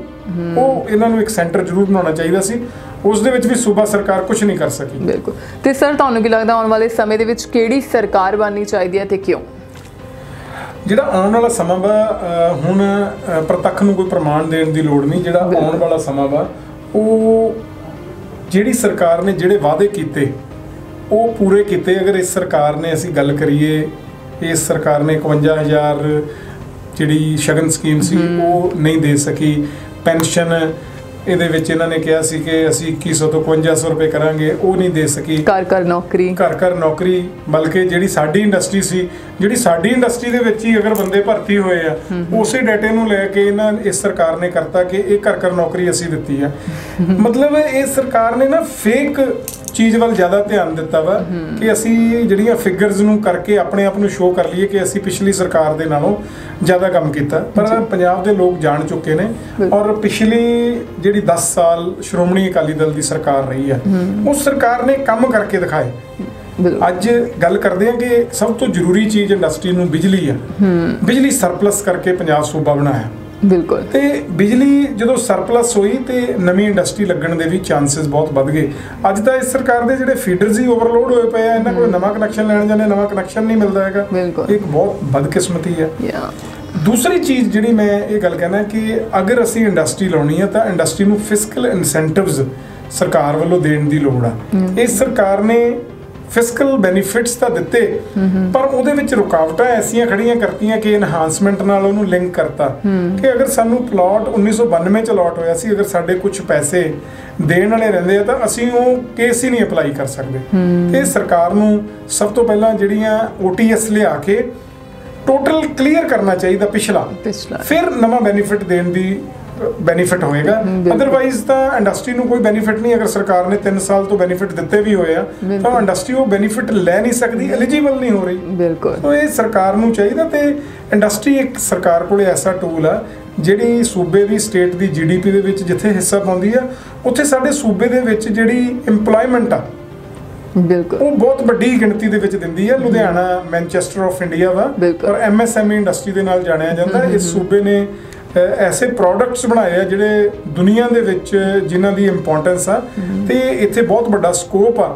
ਉਹ ਇਹਨਾਂ ਨੂੰ ਇੱਕ ਸੈਂਟਰ ਜ਼ਰੂਰ ਬਣਾਉਣਾ ਚਾਹੀਦਾ ਸੀ। ਉਸ ਦੇ ਵਿੱਚ ਵੀ ਸੂਬਾ ਸਰਕਾਰ ਕੁਝ ਨਹੀਂ ਕਰ ਸਕੀ। ਬਿਲਕੁਲ। ਤੇ ਸਰ, ਤੁਹਾਨੂੰ ਕੀ ਲੱਗਦਾ ਆਉਣ ਵਾਲੇ ਸਮੇਂ ਦੇ ਵਿੱਚ ਕਿਹੜੀ ਸਰਕਾਰ ਬਣਨੀ ਚਾਹੀਦੀ ਹੈ ਤੇ ਕਿਉਂ? ਜਿਹੜਾ ਆਉਣ ਵਾਲਾ ਸਮਾਂ ਵਾ, ਹੁਣ ਪ੍ਰਤੱਖ ਨੂੰ ਕੋਈ ਪ੍ਰਮਾਣ ਦੇਣ ਦੀ ਲੋੜ ਨਹੀਂ। ਜਿਹੜਾ ਆਉਣ ਵਾਲਾ ਸਮਾਂ ਵਾ ਉਹ ਜਿਹੜੀ ਸਰਕਾਰ ਨੇ ਜਿਹੜੇ ਵਾਅਦੇ ਕੀਤੇ ਉਹ ਪੂਰੇ ਕੀਤੇ। ਅਗਰ ਇਸ ਸਰਕਾਰ ਨੇ ਅਸੀਂ ਗੱਲ ਕਰੀਏ, ਇਸ ਸਰਕਾਰ ਨੇ 51,000 ਜਿਹੜੀ ਸ਼ਗਨ ਸਕੀਮ ਸੀ ਉਹ ਨਹੀਂ ਦੇ ਸਕੀ। ਪੈਨਸ਼ਨ ਇਹਦੇ ਵਿੱਚ ਇਹਨਾਂ ਨੇ ਕਿਹਾ ਸੀ ਕਿ ਅਸੀਂ 2100 ਤੋਂ 5100 ਰੁਪਏ ਕਰਾਂਗੇ, ਉਹ ਨਹੀਂ ਦੇ ਸਕੀ। ਘਰ ਘਰ ਨੌਕਰੀ ਬਲਕਿ ਜਿਹੜੀ ਸਾਡੀ ਇੰਡਸਟਰੀ ਸੀ, ਜਿਹੜੀ ਸਾਡੀ ਇੰਡਸਟਰੀ ਦੇ ਵਿੱਚ ਹੀ ਅਗਰ ਬੰਦੇ ਭਰਤੀ ਹੋਏ ਆ, ਉਸੇ ਡਾਟੇ ਨੂੰ ਲੈ ਕੇ ਇਸ ਸਰਕਾਰ ਨੇ ਕਰਤਾ ਕਿ ਇਹ ਘਰ ਨੌਕਰੀ ਅਸੀਂ ਦਿੱਤੀ ਆ। ਮਤਲਬ ਇਹ ਸਰਕਾਰ ਨੇ ਨਾ ਫੇਕ ਚੀਜ਼ ਵੱਲ ਜ਼ਿਆਦਾ ਧਿਆਨ ਦਿੱਤਾ ਵਾ ਕਿ ਅਸੀਂ ਜਿਹੜੀਆਂ ਫਿਗਰਸ ਨੂੰ ਕਰਕੇ ਆਪਣੇ ਆਪ ਨੂੰ ਸ਼ੋਅ ਕਰ ਲਈਏ ਕਿ ਅਸੀਂ ਪਿਛਲੀ ਸਰਕਾਰ ਦੇ ਨਾਲੋਂ ਜ਼ਿਆਦਾ ਕੰਮ ਕੀਤਾ। ਪਰ ਪੰਜਾਬ ਦੇ ਲੋਕ ਜਾਣ ਚੁੱਕੇ ਨੇ, ਔਰ ਪਿਛਲੀ ਜਿਹੜੀ 10 ਸਾਲ ਸ਼੍ਰੋਮਣੀ ਅਕਾਲੀ ਦਲ ਦੀ ਸਰਕਾਰ ਰਹੀ ਆ, ਉਸ ਸਰਕਾਰ ਨੇ ਕੰਮ ਕਰਕੇ ਦਿਖਾਏ। ਅੱਜ ਗੱਲ ਕਰਦੇ ਹਾਂ ਕਿ ਸਭ ਤੋਂ ਜ਼ਰੂਰੀ ਚੀਜ਼ ਇੰਡਸਟਰੀ ਨੂੰ ਬਿਜਲੀ ਆ। ਬਿਜਲੀ ਸਰਪਲਸ ਕਰਕੇ ਪੰਜਾਬ ਸੂਬਾ ਬਣਾਇਆ। ਬਿਲਕੁਲ। ਤੇ ਬਿਜਲੀ ਜਦੋਂ ਸਰਪਲਸ ਹੋਈ ਤੇ ਨਵੀਂ ਇੰਡਸਟਰੀ ਲੱਗਣ ਦੇ ਵੀ ਚਾਂਸਸ ਬਹੁਤ ਵੱਧ ਗਏ। ਅੱਜ ਤਾਂ ਇਸ ਸਰਕਾਰ ਦੇ ਜਿਹੜੇ ਫੀਡਰਸ ਹੀ ਓਵਰਲੋਡ ਹੋਏ ਪਏ ਆ, ਇਹਨਾਂ ਕੋਲ ਨਵਾਂ ਕਨੈਕਸ਼ਨ ਲੈਣ ਜਾਂਦੇ, ਨਵਾਂ ਕਨੈਕਸ਼ਨ ਨਹੀਂ ਮਿਲਦਾ ਹੈਗਾ। ਇੱਕ ਬਹੁਤ ਬਦਕਿਸਮਤੀ ਹੈ। ਦੂਸਰੀ ਚੀਜ਼ ਜਿਹੜੀ ਮੈਂ ਇਹ ਗੱਲ ਕਹਿਣਾ ਕਿ ਅਗਰ ਅਸੀਂ ਇੰਡਸਟਰੀ ਲਾਉਣੀ ਆ ਤਾਂ ਇੰਡਸਟਰੀ ਨੂੰ ਫਿਸਕਲ ਇਨਸੈਂਟਿਵਸ ਸਰਕਾਰ ਵੱਲੋਂ ਦੇਣ ਦੀ ਲੋੜ ਆ। ਇਸ ਸਰਕਾਰ ਨੇ ਫਿਸਕਲ ਬੈਨੀਫਿਟਸ ਤਾਂ ਦਿੱਤੇ, ਪਰ ਉਹਦੇ ਵਿੱਚ ਰੁਕਾਵਟਾਂ ਐਸੀਆਂ ਖੜੀਆਂ ਕਰਤੀਆਂ ਕਿ ਇਨਹਾਂਸਮੈਂਟ ਨਾਲ ਉਹਨੂੰ ਲਿੰਕ ਕਰਤਾ ਕਿ ਅਗਰ ਸਾਨੂੰ ਪਲਾਟ 1992 ਚ ਅਲਾਟ ਹੋਇਆ ਸੀ, ਅਗਰ ਸਾਡੇ ਕੁਝ ਪੈਸੇ ਦੇਣ ਵਾਲੇ ਰਹਿੰਦੇ ਆ ਤਾਂ ਅਸੀਂ ਉਹ ਕੇਸ ਹੀ ਨਹੀਂ ਅਪਲਾਈ ਕਰ ਸਕਦੇ। ਤੇ ਸਰਕਾਰ ਨੂੰ ਸਭ ਤੋਂ ਪਹਿਲਾਂ ਜਿਹੜੀਆਂ OTS ਲਿਆ ਕੇ ਟੋਟਲ ਕਲੀਅਰ ਕਰਨਾ ਚਾਹੀਦਾ ਪਿਛਲਾ, ਫਿਰ ਨਵਾਂ ਬੈਨੀਫਿਟ ਦੇਣ ਦੀ ਬੈਨੀਫਿਟ ਹੋਏਗਾ। ਅਦਰਵਾਈਜ਼ ਤਾਂ ਇੰਡਸਟਰੀ ਨੂੰ ਕੋਈ ਬੈਨੀਫਿਟ ਨਹੀਂ। ਅਗਰ ਸਰਕਾਰ ਨੇ 3 ਸਾਲ ਤੋਂ ਬੈਨੀਫਿਟ ਦਿੱਤੇ ਵੀ ਹੋਏ ਆ ਤਾਂ ਇੰਡਸਟਰੀ ਉਹ ਬੈਨੀਫਿਟ ਲੈ ਨਹੀਂ ਸਕਦੀ, ਐਲੀਜੀਬਲ ਨਹੀਂ ਹੋ ਰਹੀ। ਬਿਲਕੁਲ। ਸੋ ਇਹ ਸਰਕਾਰ ਨੂੰ ਚਾਹੀਦਾ, ਤੇ ਇੰਡਸਟਰੀ ਇੱਕ ਸਰਕਾਰ ਕੋਲ ਐਸਾ ਟੂਲ ਆ ਜਿਹੜੀ ਸੂਬੇ ਦੀ ਸਟੇਟ ਦੀ GDP ਦੇ ਵਿੱਚ ਜਿੱਥੇ ਹਿੱਸਾ ਪਾਉਂਦੀ ਆ, ਉੱਥੇ ਸਾਡੇ ਸੂਬੇ ਦੇ ਵਿੱਚ ਜਿਹੜੀ ਇੰਪਲੋਇਮੈਂਟ ਆ ਬਿਲਕੁਲ ਉਹ ਬਹੁਤ ਵੱਡੀ ਗਿਣਤੀ ਦੇ ਵਿੱਚ ਦਿੰਦੀ ਹੈ। ਲੁਧਿਆਣਾ ਮੈਨਚੈਸਟਰ ਆਫ ਇੰਡੀਆ ਵਾ, ਔਰ MSME ਇੰਡਸਟਰੀ ਦੇ ਨਾਲ ਜਾਣਿਆ ਜਾਂਦਾ। ਇਸ ਸੂਬੇ ਨੇ ਐਸੇ ਪ੍ਰੋਡਕਟਸ ਬਣਾਏ ਆ ਜਿਹੜੇ ਦੁਨੀਆ ਦੇ ਵਿੱਚ ਜਿਨ੍ਹਾਂ ਦੀ ਇੰਪੋਰਟੈਂਸ ਆ, ਤੇ ਇੱਥੇ ਬਹੁਤ ਵੱਡਾ ਸਕੋਪ ਆ।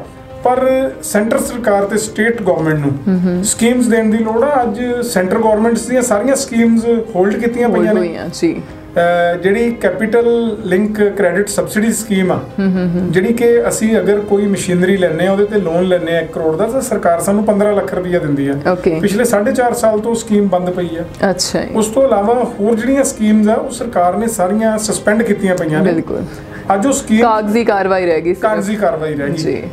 ਪਰ ਸੈਂਟਰ ਸਰਕਾਰ ਤੇ ਸਟੇਟ ਗਵਰਨਮੈਂਟ ਨੂੰ ਸਕੀਮਸ ਦੇਣ ਦੀ ਲੋੜ ਆ। ਅੱਜ ਸੈਂਟਰ ਗਵਰਨਮੈਂਟਸ ਦੀਆਂ ਸਾਰੀਆਂ ਸਕੀਮਸ ਹੋਲਡ ਕੀਤੀਆਂ ਪਈਆਂ ਨੇ। ਜਿਹੜੀ capital link credit subsidy scheme ਆ, ਜਿਹੜੀ ਕਿ ਅਸੀਂ ਅਗਰ ਕੋਈ ਮਸ਼ੀਨਰੀ ਲੈਣੇ ਆ, ਉਹਦੇ ਤੇ ਲੋਨ ਲੈਣੇ ਆ 1 ਕਰੋੜ ਦਾ, ਤਾਂ ਸਰਕਾਰ ਸਾਨੂੰ 15 ਲੱਖ ਰੁਪਈਆ ਦਿੰਦੀ ਆ। ਪਿਛਲੇ 4.5 ਸਾਲ ਤੋਂ ਸਕੀਮ ਬੰਦ ਪਈ ਆ। ਅੱਛਾ। ਉਸ ਤੋਂ ਇਲਾਵਾ ਹੋਰ ਜਿਹੜੀਆਂ ਸਕੀਮਸ ਆ ਉਹ ਸਰਕਾਰ ਨੇ ਸਾਰੀਆਂ ਸਸਪੈਂਡ ਕੀਤੀਆਂ ਪਈਆਂ ਨੇ। ਬਿਲਕੁਲ। ਅੱਜ ਉਹ ਸਕੀਮ ਕਾਗਜ਼ੀ ਕਾਰਵਾਈ ਰਹਿ ਗਈ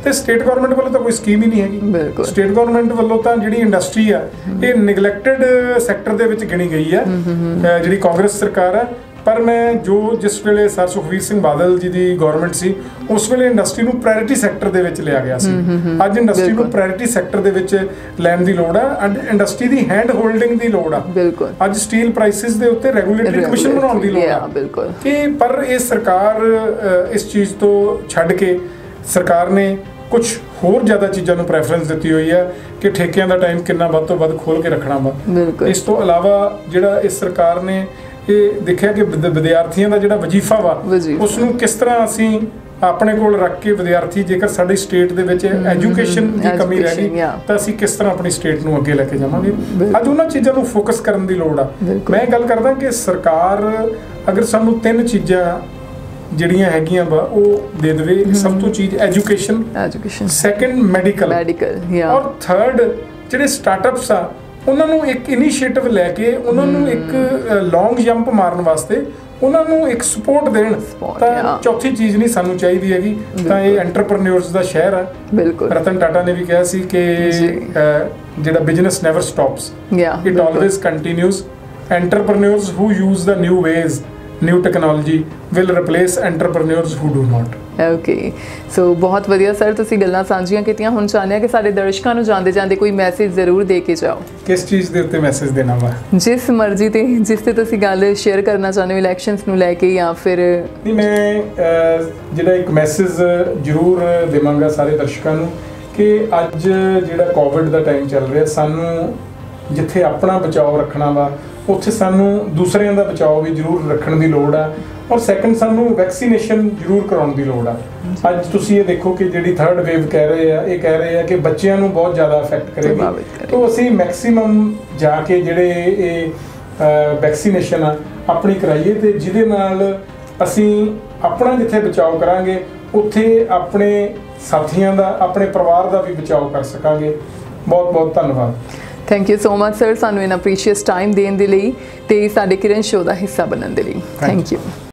ਤੇ ਸਟੇਟ ਗਵਰਨਮੈਂਟ ਵੱਲੋਂ ਤਾਂ ਕੋਈ ਸਕੀਮ ਹੀ ਨਹੀਂ ਹੈਗੀ। ਸਟੇਟ ਗਵਰਨਮੈਂਟ ਵੱਲੋਂ ਤਾਂ ਜਿਹੜੀ ਇੰਡਸਟਰੀ ਆ ਇਹ ਨੈਗਲੈਕਟਡ ਸੈਕਟਰ ਦੇ ਵਿੱਚ ਗਿਣੀ ਗਈ ਆ ਜਿਹੜੀ ਕਾਂਗਰਸ ਸਰਕਾਰ ਆ। ਪਰ ਮੈਂ ਜਿਸ ਵੇਲੇ ਸਰ ਸੁਖਬੀਰ ਸਿੰਘ ਬਾਦਲ ਜੀ ਦੀ ਗਵਰਨਮੈਂਟ ਸੀ, ਉਸ ਵੇਲੇ ਇੰਡਸਟਰੀ ਨੂੰ ਪ੍ਰਾਇੋਰਟੀ ਸੈਕਟਰ ਦੇ ਵਿੱਚ ਲਿਆ ਗਿਆ ਸੀ। ਅੱਜ ਇੰਡਸਟਰੀ ਨੂੰ ਪ੍ਰਾਇੋਰਟੀ ਸੈਕਟਰ ਦੇ ਵਿੱਚ ਲੈਣ ਦੀ ਲੋੜ ਆ। ਇੰਡਸਟਰੀ ਦੀ ਹੈਂਡ ਹੋਲਡਿੰਗ ਦੀ ਲੋੜ ਆ। ਅੱਜ ਸਟੀਲ ਪ੍ਰਾਈਸਿਸ ਦੇ ਉੱਤੇ ਰੈਗੂਲੇਟਰੀ ਕਮਿਸ਼ਨ ਬਣਾਉਣ ਦੀ ਲੋੜ ਆ। ਕਿ ਪਰ ਇਹ ਸਰਕਾਰ ਇਸ ਚੀਜ਼ ਤੋਂ ਛੱਡ ਕੇ ਸਰਕਾਰ ਨੇ ਕੁਝ ਹੋਰ ਜ਼ਿਆਦਾ ਚੀਜ਼ਾਂ ਨੂੰ ਪ੍ਰੈਫਰੈਂਸ ਦਿੱਤੀ ਹੋਈ ਹੈ ਕਿ ਠੇਕਿਆਂ ਦਾ ਟਾਈਮ ਕਿੰਨਾ ਵੱਧ ਤੋਂ ਵੱਧ ਖੋਲ ਕੇ ਰੱਖਣਾ ਵਾ। ਇਸ ਤੋਂ ਇਲਾਵਾ ਜਿਹੜਾ ਇਸ ਸਰਕਾਰ ਨੇ ਇਹ ਦੇਖਿਆ ਕਿ ਵਿਦਿਆਰਥੀਆਂ ਦਾ ਜਿਹੜਾ ਵਜ਼ੀਫਾ ਵਾ ਉਸ ਨੂੰ ਕਿਸ ਤਰ੍ਹਾਂ ਅਸੀਂ ਆਪਣੇ ਕੋਲ ਰੱਖ ਕੇ ਵਿਦਿਆਰਥੀ, ਜੇਕਰ ਸਾਡੀ ਸਟੇਟ ਦੇ ਵਿੱਚ ਐਜੂਕੇਸ਼ਨ ਦੀ ਕਮੀ ਰਹਿ ਗਈ ਤਾਂ ਅਸੀਂ ਕਿਸ ਤਰ੍ਹਾਂ ਆਪਣੀ ਸਟੇਟ ਨੂੰ ਅੱਗੇ ਲੈ ਕੇ ਜਾਵਾਂਗੇ। ਅੱਜ ਉਹਨਾਂ ਚੀਜ਼ਾਂ ਨੂੰ ਫੋਕਸ ਕਰਨ ਦੀ ਲੋੜ ਆ। ਮੈਂ ਗੱਲ ਕਰਦਾ ਕਿ ਸਰਕਾਰ ਅਗਰ ਸਾਨੂੰ 3 ਚੀਜ਼ਾਂ ਜਿਹੜੀਆਂ ਹੈਗੀਆਂ ਵਾ ਉਹ ਦੇ ਦੇਵੇ। ਸਭ ਤੋਂ ਚੀਜ਼ ਐਜੂਕੇਸ਼ਨ, ਸੈਕੰਡ ਮੈਡੀਕਲ, ਔਰ ਥਰਡ ਜਿਹੜੇ ਸਟਾਰਟਅਪਸ ਆ ਉਹਨਾਂ ਨੂੰ ਇੱਕ ਇਨੀਸ਼ੀਏਟਿਵ ਲੈ ਕੇ ਉਹਨਾਂ ਨੂੰ ਇੱਕ ਲੌਂਗ ਜੰਪ ਮਾਰਨ ਵਾਸਤੇ ਉਹਨਾਂ ਨੂੰ ਇੱਕ ਸਪੋਰਟ ਦੇਣ। ਤਾਂ ਚੌਥੀ ਚੀਜ਼ ਨਹੀਂ ਸਾਨੂੰ ਚਾਹੀਦੀ ਹੈਗੀ, ਤਾਂ ਇਹ ਐਂਟਰਪ੍ਰੈਨਿਓਰਸ ਦਾ ਸ਼ਹਿਰ ਆ। ਰਤਨ ਟਾਟਾ ਨੇ ਵੀ ਕਿਹਾ ਸੀ ਕਿ ਜਿਹੜਾ business never stops, it always continues. Entrepreneurs who use the new ways, new technology will replace entrepreneurs who do not. Okay, so ਬਹੁਤ ਵਧੀਆ ਸਰ, ਤੁਸੀਂ ਗੱਲਾਂ ਸਾਂਝੀਆਂ ਕੀਤੀਆਂ। ਹੁਣ ਚਾਹੁੰਦੇ ਹਾਂ ਕਿ ਸਾਡੇ ਦਰਸ਼ਕਾਂ ਨੂੰ ਜਾਂਦੇ ਜਾਂਦੇ ਕੋਈ ਮੈਸੇਜ ਜ਼ਰੂਰ ਦੇ ਕੇ ਜਾਓ। ਕਿਸ ਚੀਜ਼ ਦੇ ਉੱਤੇ ਮੈਸੇਜ ਦੇਣਾ ਵਾ? ਜਿਸ ਮਰਜ਼ੀ ਤੇ, ਜਿਸ ਤੇ ਤੁਸੀਂ ਗੱਲ ਸ਼ੇਅਰ ਕਰਨਾ ਚਾਹੁੰਦੇ ਹੋ ਇਲੈਕਸ਼ਨਸ ਨੂੰ ਲੈ ਕੇ, ਜਾਂ ਫਿਰ ਨਹੀਂ, ਮੈਂ ਜਿਹੜਾ ਇੱਕ ਮੈਸੇਜ ਜ਼ਰੂਰ ਦੇਵਾਂਗਾ ਸਾਰੇ ਦਰਸ਼ਕਾਂ ਨੂੰ ਕਿ ਅੱਜ ਜਿਹੜਾ ਕੋਵਿਡ ਦਾ ਟਾਈਮ ਚੱਲ ਰਿਹਾ, ਸਾਨੂੰ ਜਿੱਥੇ ਆਪਣਾ ਬਚਾਓ ਰੱਖਣਾ ਵਾ ਉੱਥੇ ਸਾਨੂੰ ਦੂਸਰਿਆਂ ਦਾ ਬਚਾਓ ਵੀ ਜ਼ਰੂਰ ਰੱਖਣ ਦੀ ਲੋੜ ਆ। ਔਰ ਸੈਕੰਡ, ਸਾਨੂੰ ਵੈਕਸੀਨੇਸ਼ਨ ਜ਼ਰੂਰ ਕਰਾਉਣ ਦੀ ਲੋੜ ਆ। ਅੱਜ ਤੁਸੀਂ ਇਹ ਦੇਖੋ ਕਿ ਜਿਹੜੀ 3rd ਵੇਵ ਕਹਿ ਰਹੇ ਆ ਕਿ ਬੱਚਿਆਂ ਨੂੰ ਬਹੁਤ ਜ਼ਿਆਦਾ ਅਫੈਕਟ ਕਰੇਗੀ। ਤਾਂ ਅਸੀਂ ਮੈਕਸਿਮਮ ਜਾ ਕੇ ਜਿਹੜੇ ਇਹ ਵੈਕਸੀਨੇਸ਼ਨ ਆ ਆਪਣੀ ਕਰਾਈਏ, ਤੇ ਜਿਹਦੇ ਨਾਲ ਅਸੀਂ ਆਪਣਾ ਜਿੱਥੇ ਬਚਾਓ ਕਰਾਂਗੇ ਉੱਥੇ ਆਪਣੇ ਸਾਥੀਆਂ ਦਾ, ਆਪਣੇ ਪਰਿਵਾਰ ਦਾ ਵੀ ਬਚਾਓ ਕਰ ਸਕਾਂਗੇ। ਬਹੁਤ ਬਹੁਤ ਧੰਨਵਾਦ। Thank you so much sir, ਸਾਨੂੰ ਇਨਾ ਪ੍ਰੀਸ਼ੀਅਸ ਟਾਈਮ ਦੇਣ ਦੇ ਲਈ ਤੇ ਸਾਡੇ ਕਿਰਨ ਸ਼ੋਅ ਦਾ ਹਿੱਸਾ ਬਣਨ ਦੇ ਲਈ। Thank you.